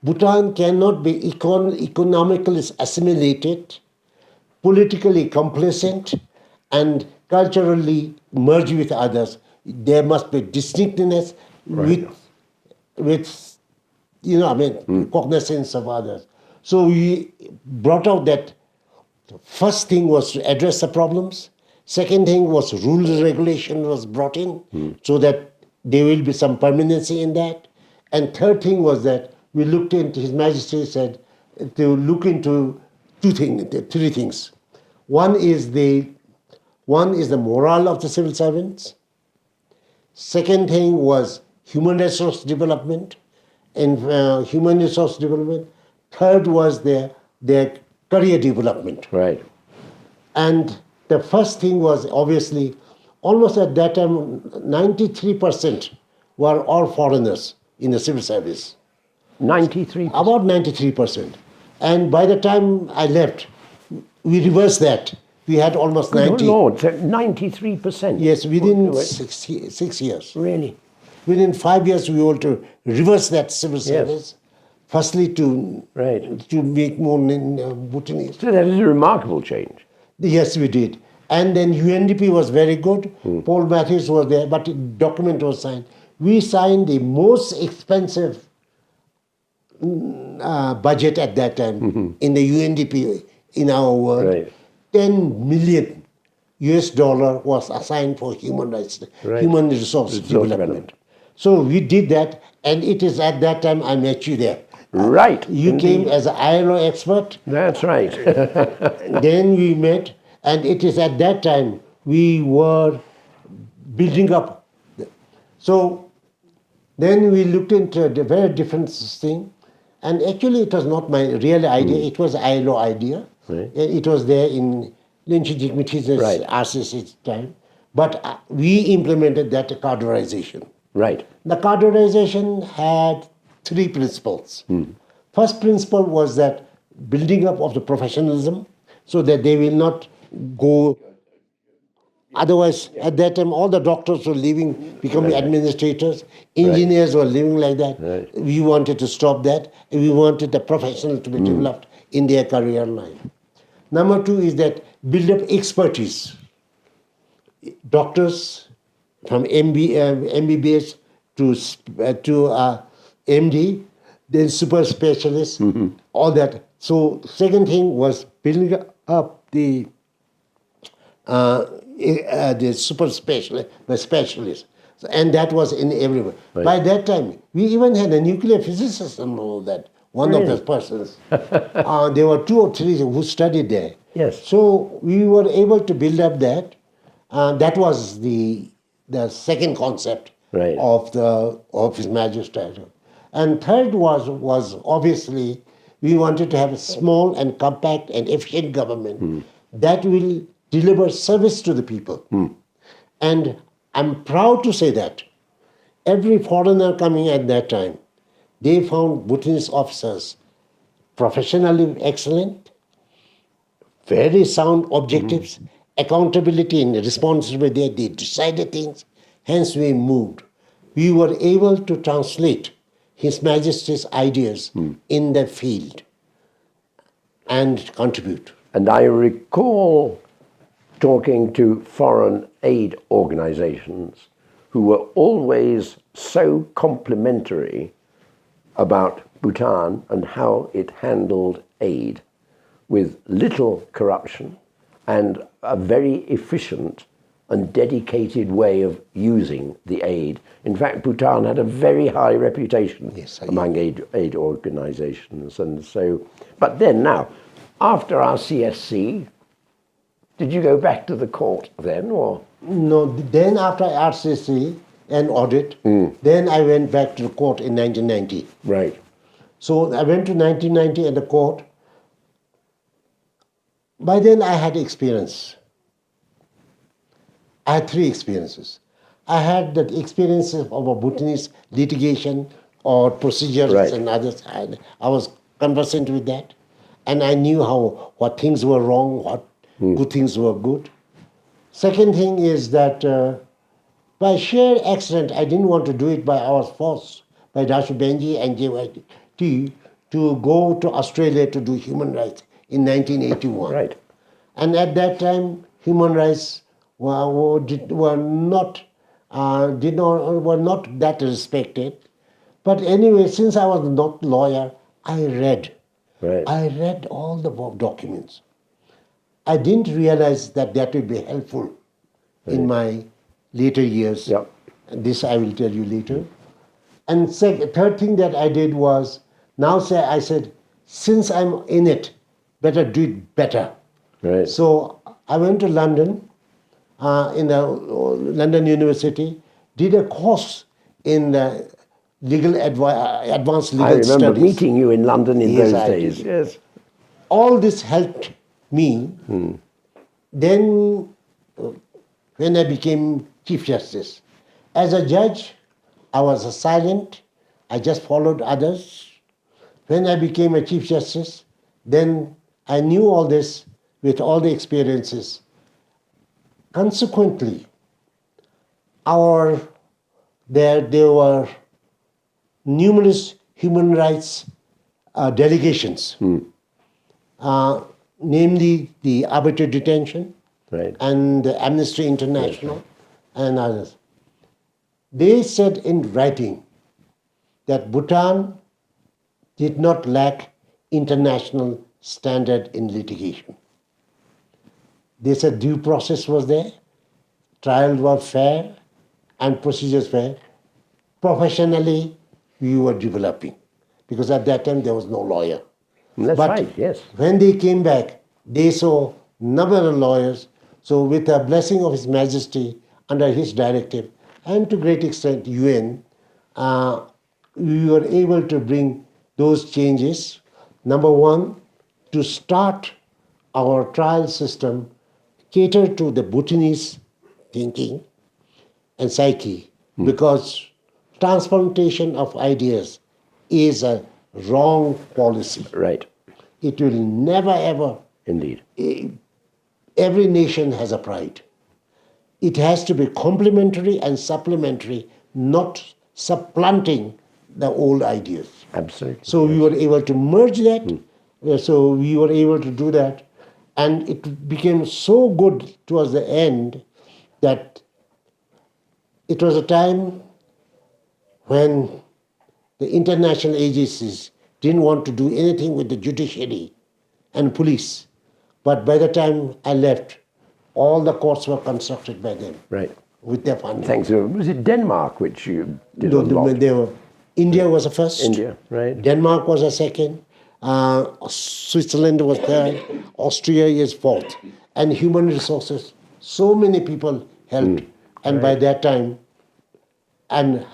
S2: Bhutan cannot be economically assimilated, politically complacent, and culturally merge with others. There must be distinctness with cognizance of others. So we brought out that first thing was to address the problems. Second thing was rules and regulation was brought in so that there will be some permanency in that. And third thing was that we looked into, His Majesty said, to look into three things. One is the morale of the civil servants. Second thing was human resource development and human resource development. Third was their career development.
S1: Right.
S2: And the first thing was obviously, almost at that time, 93% were all foreigners in the civil service.
S1: 93%.
S2: About 93%. And by the time I left, we reversed that. We had almost
S1: Good
S2: 90.
S1: Lord, so 93%.
S2: Yes, within 6 years.
S1: Really?
S2: Within 5 years, we were to reverse that civil service. Firstly, to make more Bhutanese.
S1: So that is a remarkable change.
S2: Yes, we did. And then UNDP was very good. Paul Matthews was there, but the document was signed. We signed the most expensive budget at that time in the UNDP in our world.
S1: Right.
S2: 10 million US dollar was assigned for human rights, human resource development. So we did that, and it is at that time I met you there.
S1: Right.
S2: You came as an ILO expert.
S1: That's right.
S2: Then we met, and it is at that time we were building up. So then we looked into a very different thing, and actually it was not my real idea, it was ILO idea.
S1: Right.
S2: It was there in Lynch Dignitaries RCC time, but we implemented that cardinalization.
S1: Right.
S2: The cardinalization had three principles. First principle was that building up of the professionalism so that they will not go. Otherwise, at that time, all the doctors were leaving, becoming administrators. Engineers were living like that.
S1: Right.
S2: We wanted to stop that. And we wanted the professional to be developed in their career line. Number two is that build up expertise. Doctors from MBBS to MD, then super specialists, all that. So second thing was building up the super specialists. And that was in everywhere.
S1: Right.
S2: By that time, we even had a nuclear physicist and all that. One of the persons. There were 2 or 3 who studied there.
S1: Yes.
S2: So we were able to build up that. That was the second concept of His Majesty. And third was obviously we wanted to have a small and compact and efficient government that will deliver service to the people. And I'm proud to say that every foreigner coming at that time, they found Bhutanese officers professionally excellent, very sound objectives, accountability and responsibility. They decided things, hence we moved. We were able to translate His Majesty's ideas in the field and contribute.
S1: And I recall talking to foreign aid organizations who were always so complimentary about Bhutan and how it handled aid with little corruption and a very efficient and dedicated way of using the aid. In fact, Bhutan had a very high reputation among aid organizations. And so, but then now, after our CSC, did you go back to the court then, or?
S2: No, then after RCC, and audit. Then I went back to the court in 1990.
S1: Right.
S2: So I went to 1990 at the court. By then I had experience. I had 3 experiences. I had the experiences of a Bhutanese litigation or procedures
S1: Right.
S2: and others. I was conversant with that. And I knew what things were wrong, what good things were good. Second thing is that by sheer accident, I didn't want to do it by our force, by Dashu Benji and JYT, to go to Australia to do human rights in 1981.
S1: Right.
S2: And at that time, human rights were not that respected. But anyway, since I was not lawyer, I read.
S1: Right.
S2: I read all the documents. I didn't realize that would be helpful in my later years.
S1: Yep.
S2: This I will tell you later. And third thing that I did was, I said, since I'm in it, better do it better.
S1: Right.
S2: So I went to London, in the London University, did a course in the advanced legal
S1: I remember
S2: studies.
S1: meeting you in London in
S2: Yes,
S1: those
S2: I
S1: days.
S2: did.
S1: Yes.
S2: All this helped me. Then, when I became Chief Justice, as a judge, I was silent. I just followed others. When I became a Chief Justice, then I knew all this with all the experiences. Consequently, there were numerous human rights delegations, namely the arbitrary detention
S1: Right.
S2: and the Amnesty International and others. They said in writing that Bhutan did not lack international standard in litigation. They said due process was there, trials were fair, and procedures fair. Professionally, we were developing, because at that time there was no lawyer.
S1: That's
S2: But
S1: right, yes.
S2: when they came back, they saw number of lawyers. So with the blessing of His Majesty, under his directive, and to great extent UN, we were able to bring those changes. Number one, to start our trial system cater to the Bhutanese thinking and psyche, because transplantation of ideas is a wrong policy.
S1: Right.
S2: It will never ever,
S1: Indeed.
S2: every nation has a pride. It has to be complementary and supplementary, not supplanting the old ideas.
S1: Absolutely.
S2: So we were able to merge that. So we were able to do that. And it became so good towards the end that it was a time when the international agencies didn't want to do anything with the judiciary and police. But by the time I left, all the courts were constructed by them.
S1: Right.
S2: With their funding.
S1: Thanks. Was it Denmark which you did
S2: No,
S1: a lot?
S2: India was the first.
S1: India, right.
S2: Denmark was the second. Switzerland was third. Austria is fourth. And human resources, so many people helped. And by that time, and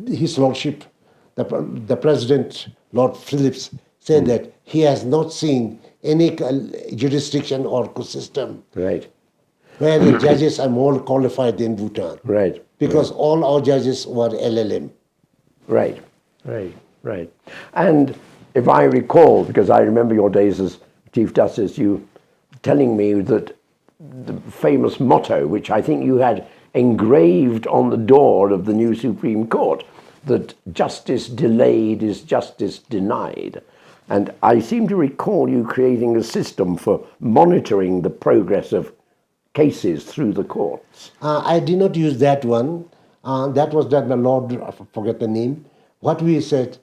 S2: His Lordship, the President, Lord Phillips, said that he has not seen any jurisdiction or system
S1: Right.
S2: where the judges are more qualified than Bhutan.
S1: Right.
S2: Because all our judges were LLM.
S1: Right. Right. Right. And if I recall, because I remember your days as Chief Justice, you telling me that the famous motto, which I think you had engraved on the door of the new Supreme Court, that justice delayed is justice denied. And I seem to recall you creating a system for monitoring the progress of cases through the courts.
S2: I did not use that one. That was done by Lord, I forget the name. What we said,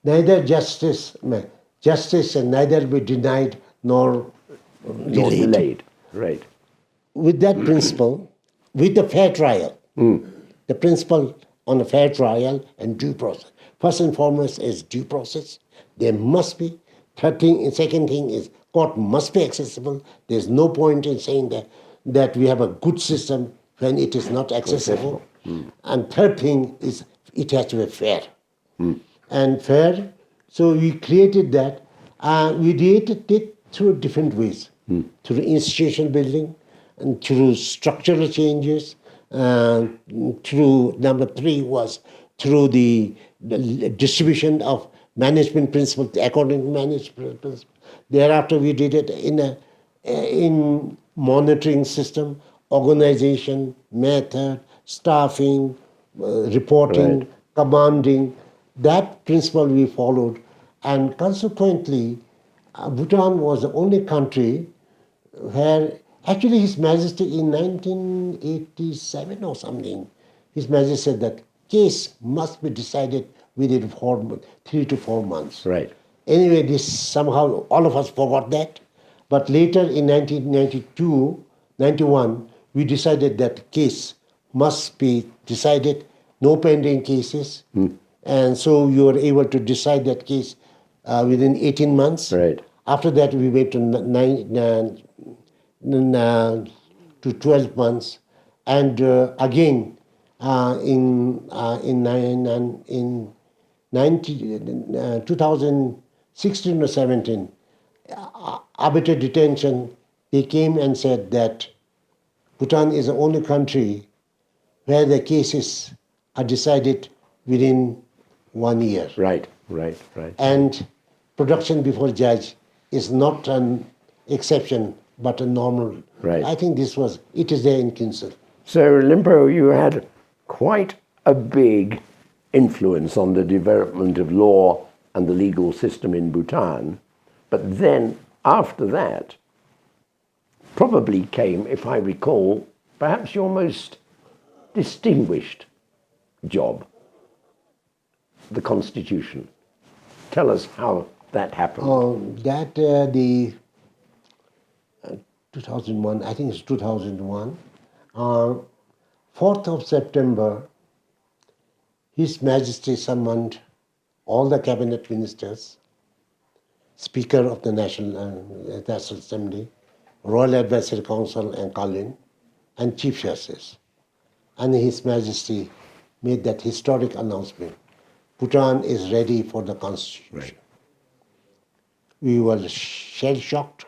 S2: neither justice and neither be denied nor delayed.
S1: Right.
S2: With that principle, with the fair trial, the principle on a fair trial and due process. First and foremost is due process. There must be. Second thing is court must be accessible. There's no point in saying that we have a good system when it is not accessible. And third thing is it has to be fair. And fair, so we created that. We created it through different ways, through institution building, and through structural changes, through number three was through the distribution of management principles, accounting management principles. Thereafter, we did it in monitoring system, organization, method, staffing, reporting, commanding. That principle we followed, and consequently, Bhutan was the only country where actually His Majesty in 1987 or something, His Majesty said that case must be decided within 3 to 4 months.
S1: Right.
S2: Anyway, this somehow all of us forgot that. But later in 1992, 91, we decided that case must be decided, no pending cases. And so you were able to decide that case within 18 months.
S1: Right.
S2: After that, we went to 12 months. And again, in 2016 or 17, arbiter detention, they came and said that Bhutan is the only country where the cases are decided within 1 year.
S1: Right.
S2: And production before judge is not an exception, but a normal.
S1: Right.
S2: I think it is there in Kinsel.
S1: So, Lyonpo, you had quite a big influence on the development of law and the legal system in Bhutan. But then, after that, probably came, if I recall, perhaps your most distinguished job, the Constitution. Tell us how that happened.
S2: The 2001, I think it's 2001, 4th of September, His Majesty summoned all the cabinet ministers, Speaker of the National Assembly, Royal Advisory Council and Kalin, and Chief Justice. And His Majesty made that historic announcement. Bhutan is ready for the Constitution.
S1: Right.
S2: We were shell-shocked.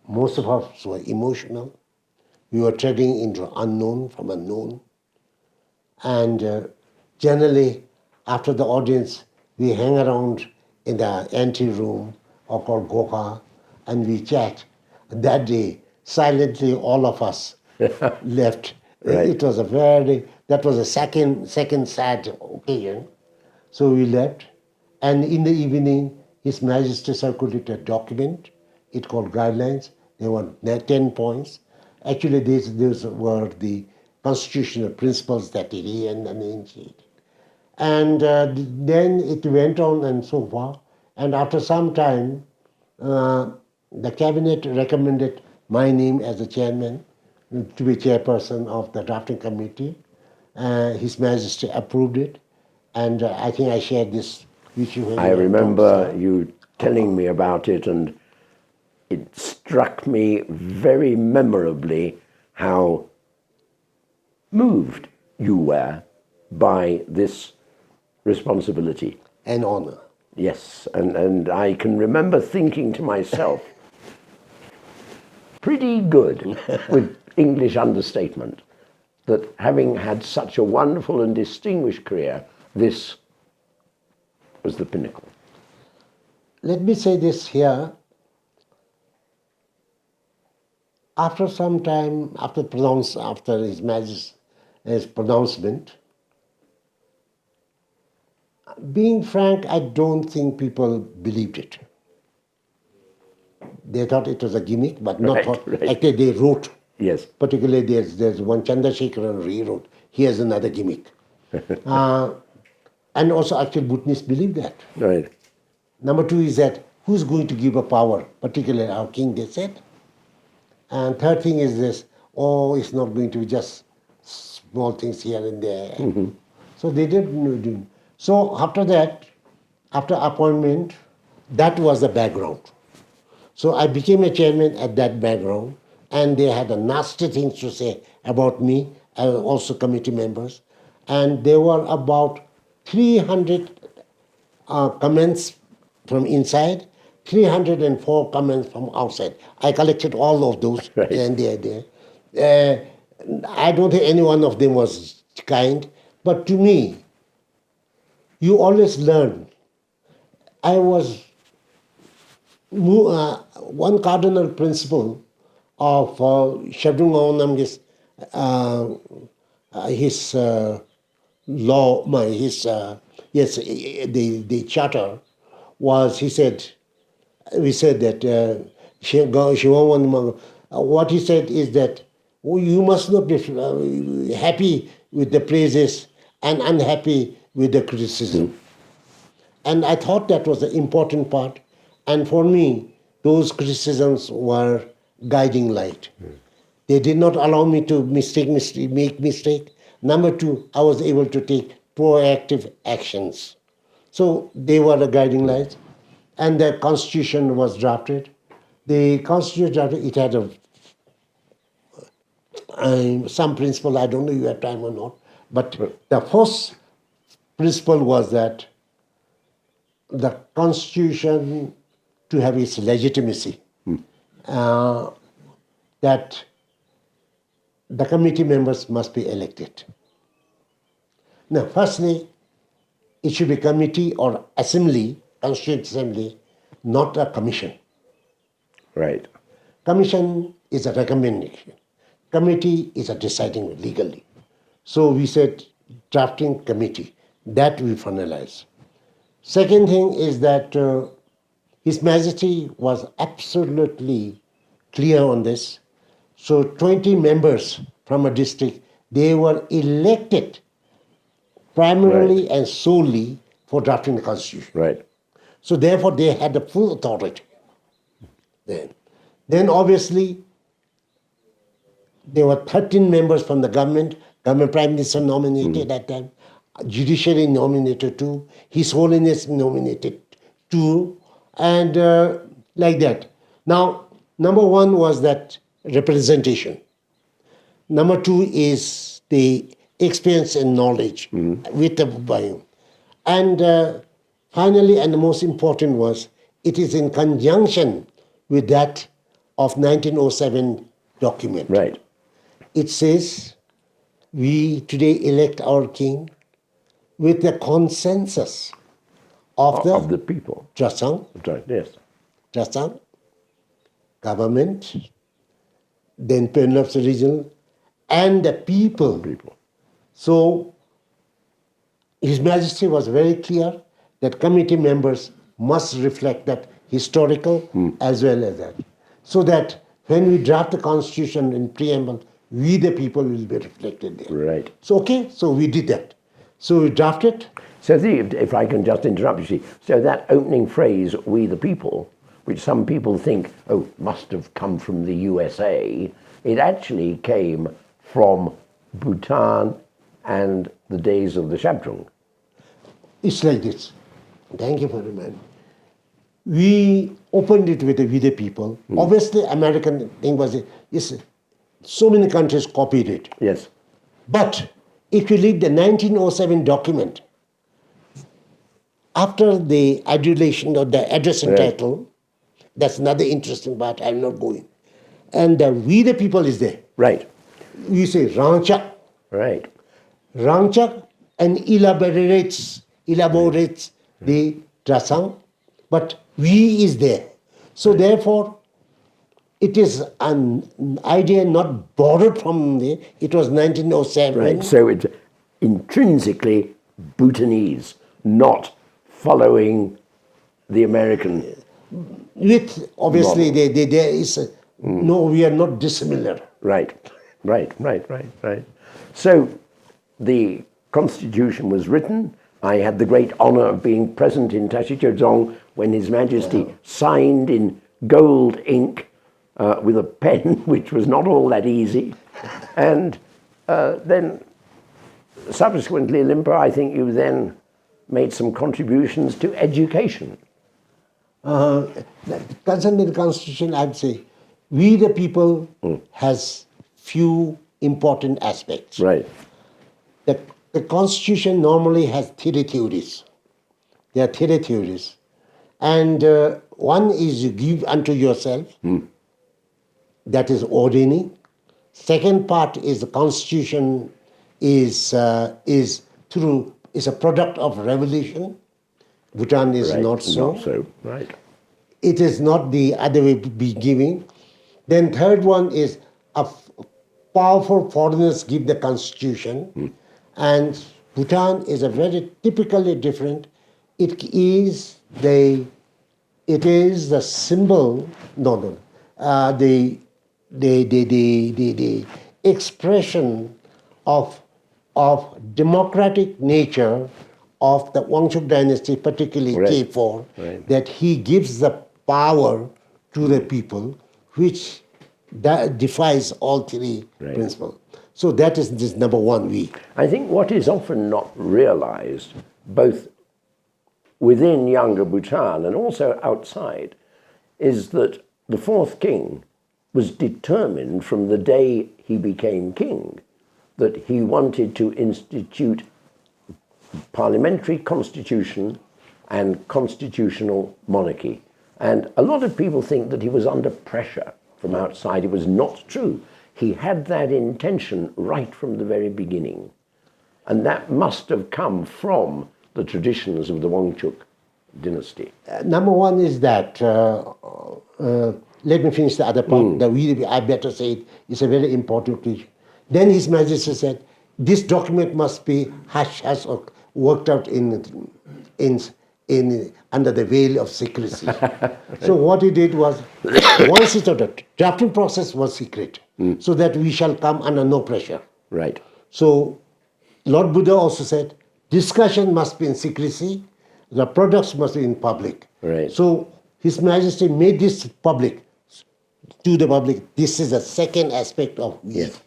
S2: Most of us were emotional. We were treading into unknown from unknown. And generally, after the audience, we hang around in the ante room, or called Goka, and we chat. That day, silently, all of us left.
S1: Right.
S2: It was that was a second sad occasion. So we left, and in the evening, His Majesty circulated a document. It called guidelines. There were 10 points. Actually, these were the constitutional principles that he enunciated. And then it went on and so far. And after some time, the cabinet recommended my name as the chairman to be chairperson of the drafting committee. His Majesty approved it. And I think I shared this with you.
S1: I remember you telling me about it, and it struck me very memorably how moved you were by this responsibility.
S2: And honor.
S1: Yes, and I can remember thinking to myself, pretty good with English understatement, that having had such a wonderful and distinguished career, this was the pinnacle.
S2: Let me say this here. After some time, after His Majesty's pronouncement, being frank, I don't think people believed it. They thought it was a gimmick, but not thought.
S1: Right.
S2: Actually, they wrote.
S1: Yes.
S2: Particularly, there's one Chandrasekharan rewrote. Here's another gimmick. And also, actually, Bhutanese believe that.
S1: Right.
S2: Number two is that who's going to give a power, particularly our king, they said. And third thing is this, it's not going to be just small things here and there. Mm-hmm. So they didn't do. So after that, after appointment, that was the background. So I became a chairman at that background, and they had a nasty things to say about me, and also committee members. And there were about 300 comments from inside, 304 comments from outside. I collected all of those,
S1: Right.
S2: and they are there. I don't think any one of them was kind, but to me, you always learn. I was one cardinal principle of Shabdrung Namgy's his law, the charter was, we said that what he said is that you must not be happy with the praises and unhappy with the criticism. And I thought that was the important part. And for me, those criticisms were guiding light. They did not allow me to make mistake. Number two, I was able to take proactive actions. So they were the guiding lights. And the constitution was drafted. The constitution drafted, it had some principle, I don't know if you have time or not, but the first principle was that the constitution, to have its legitimacy, that the committee members must be elected. Now, firstly, it should be committee or assembly, constituent assembly, not a commission.
S1: Right.
S2: Commission is a recommendation. Committee is a deciding legally. So we said drafting committee, that we finalize. Second thing is that His Majesty was absolutely clear on this. So 20 members from a district, they were elected primarily and solely for drafting the constitution.
S1: Right.
S2: So therefore they had the full authority then. Then obviously there were 13 members from the government Prime Minister nominated at that time, judiciary nominated 2, His Holiness nominated 2, and like that. Now, number 1 was that representation. Number 2 is the experience and knowledge with the bio. And finally, and the most important was, it is in conjunction with that of 1907 document.
S1: Right.
S2: It says, we today elect our king with the consensus of
S1: the people.
S2: Trasang,
S1: Right. Yes.
S2: Trasang, government, then Penlop's regional, and the people.
S1: People.
S2: So, His Majesty was very clear that committee members must reflect that historical as well as that. So that when we draft the constitution in preamble, we the people will be reflected there.
S1: Right.
S2: So, okay, so we did that. So we drafted.
S1: So if I can just interrupt you, see, so that opening phrase, we the people, which some people think, oh, must have come from the USA, it actually came from Bhutan and the days of the Shabdrung.
S2: It's like this. Thank you for reminding. We opened it with the We the people. Obviously, American thing was, so many countries copied it.
S1: Yes.
S2: But if you read the 1907 document, after the adulation or the address and title, that's another interesting part, I'm not going. And the We the people is there.
S1: Right.
S2: We say Rangchak.
S1: Right.
S2: Rangchak and elaborates the Trasang, but we is there. So therefore, it is an idea not borrowed from there. It was 1907.
S1: Right. So it's intrinsically Bhutanese, not following the American.
S2: With obviously there is no, we are not dissimilar.
S1: Right. So the Constitution was written. I had the great honor of being present in Tashikojong when His Majesty signed in gold ink with a pen, which was not all that easy. And then subsequently, Lyonpo, I think you then made some contributions to education.
S2: Concerning the Constitution, I'd say we the people has few important aspects.
S1: Right.
S2: The constitution normally has three theories. There are three theories. And one is you give unto yourself, that is ordaining. Second part is the constitution is a product of revolution. Bhutan is
S1: Right.
S2: not so.
S1: Not so. Right.
S2: It is not the other way to be giving. Then third one is powerful foreigners give the constitution, and Bhutan is a very typically different. It is the symbol. The expression of democratic nature of the Wangchuk dynasty, particularly
S1: Right.
S2: K4,
S1: Right.
S2: that he gives the power to the people, which defies all three
S1: Right.
S2: principles. So that is this number one we.
S1: I think what is often not realized, both within younger Bhutan and also outside, is that the fourth king was determined from the day he became king that he wanted to institute parliamentary constitution and constitutional monarchy. And a lot of people think that he was under pressure from outside. It was not true. He had that intention right from the very beginning. And that must have come from the traditions of the Wangchuk dynasty.
S2: Number one is that, let me finish the other part, I better say it, it's a very important question. Then His Majesty said, this document must be hush-hush or worked out in under the veil of secrecy. So what he did was, once he thought the drafting process was secret, so that we shall come under no pressure.
S1: Right.
S2: So Lord Buddha also said, discussion must be in secrecy, the products must be in public.
S1: Right.
S2: So His Majesty made this public, to the public. This is the second aspect of we.
S1: Yes.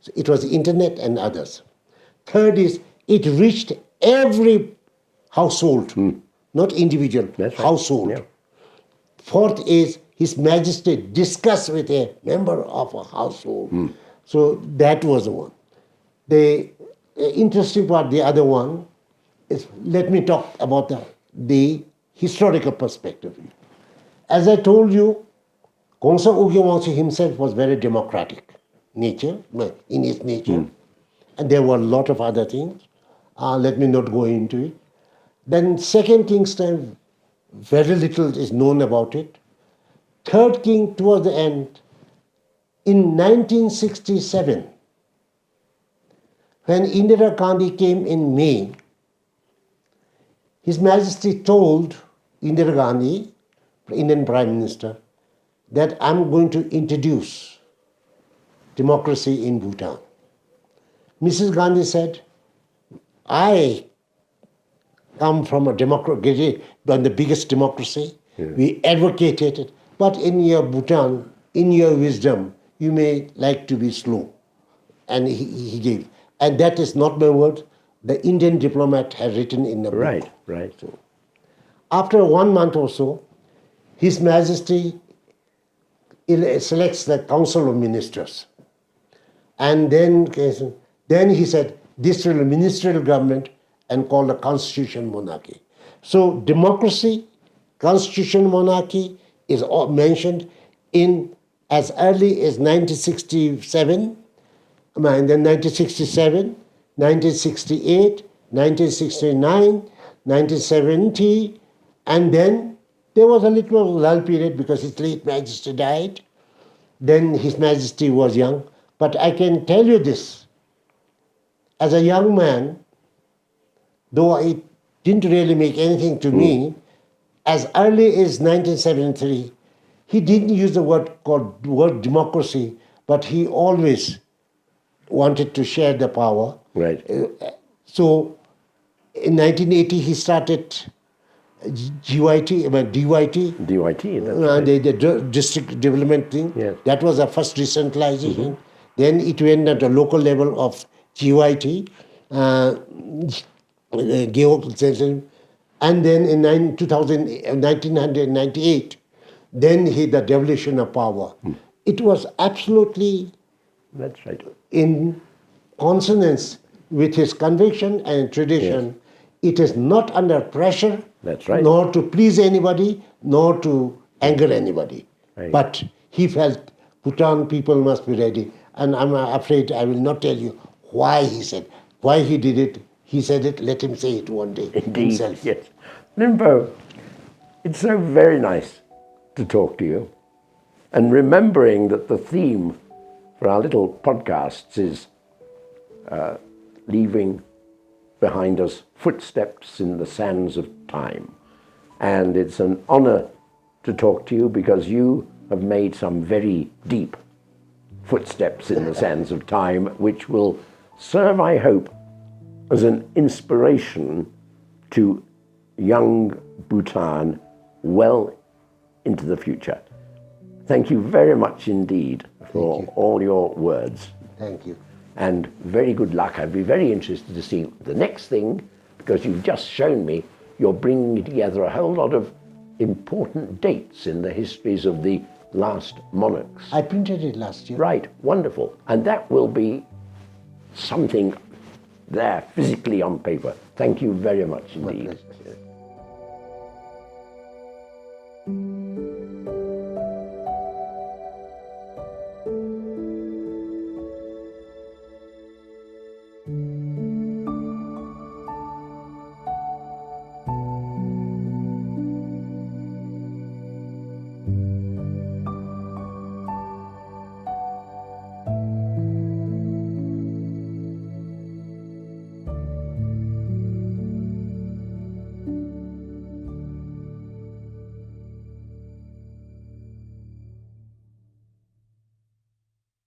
S2: So it was the internet and others. Third is, it reached every household, not individual,
S1: That's right.
S2: household.
S1: Yeah.
S2: Fourth is, His Majesty discussed with a member of a household. So that was the one. The interesting part, the other one, is let me talk about the historical perspective. As I told you, Kongsa Ugyamwangche himself was very democratic nature, in his nature. And there were a lot of other things. Let me not go into it. Then second king's time, very little is known about it. Third king, towards the end, in 1967, when Indira Gandhi came in May, His Majesty told Indira Gandhi, Indian Prime Minister, that I'm going to introduce democracy in Bhutan. Mrs. Gandhi said, I come from a democracy, the biggest democracy. We advocated it. But in your Bhutan, in your wisdom, you may like to be slow. And he gave. And that is not my word. The Indian diplomat had written in the book.
S1: Right, right.
S2: After 1 month or so, His Majesty selects the Council of Ministers. And then he said, this will be ministerial government and called a constitution monarchy. So democracy, constitution monarchy is all mentioned in as early as 1967, and then 1967, 1968, 1969, 1970, and then there was a little lull period because His late Majesty died. Then His Majesty was young. But I can tell you this, as a young man, though it didn't really make anything to me, as early as 1973, he didn't use the word democracy, but he always wanted to share the power.
S1: Right.
S2: So in 1980, he started DYT,
S1: DYT. That's right.
S2: the district development thing.
S1: Yes.
S2: That was the first decentralization. Then it went at the local level of GYT, and then in 1998, then the devolution of power. it was absolutely
S1: That's right.
S2: in consonance with his conviction and tradition. It is not under pressure,
S1: That's right.
S2: nor to please anybody, nor to anger anybody.
S1: Right.
S2: But he felt Bhutan people must be ready. And I'm afraid I will not tell you why he said, why he did it. He said it, let him say it one day
S1: Indeed,
S2: himself.
S1: yes. Lyonpo, it's so very nice to talk to you. And remembering that the theme for our little podcasts is leaving behind us footsteps in the sands of time. And it's an honor to talk to you because you have made some very deep footsteps in the sands of time, which will serve, I hope, as an inspiration to young Bhutan well into the future. Thank you very much indeed for all your words.
S2: Thank you.
S1: And very good luck. I'd be very interested to see the next thing, because you've just shown me you're bringing together a whole lot of important dates in the histories of the last monarchs.
S2: I printed it last year.
S1: Right, wonderful. And that will be something there physically on paper. Thank you very much
S2: My
S1: indeed.
S2: pleasure.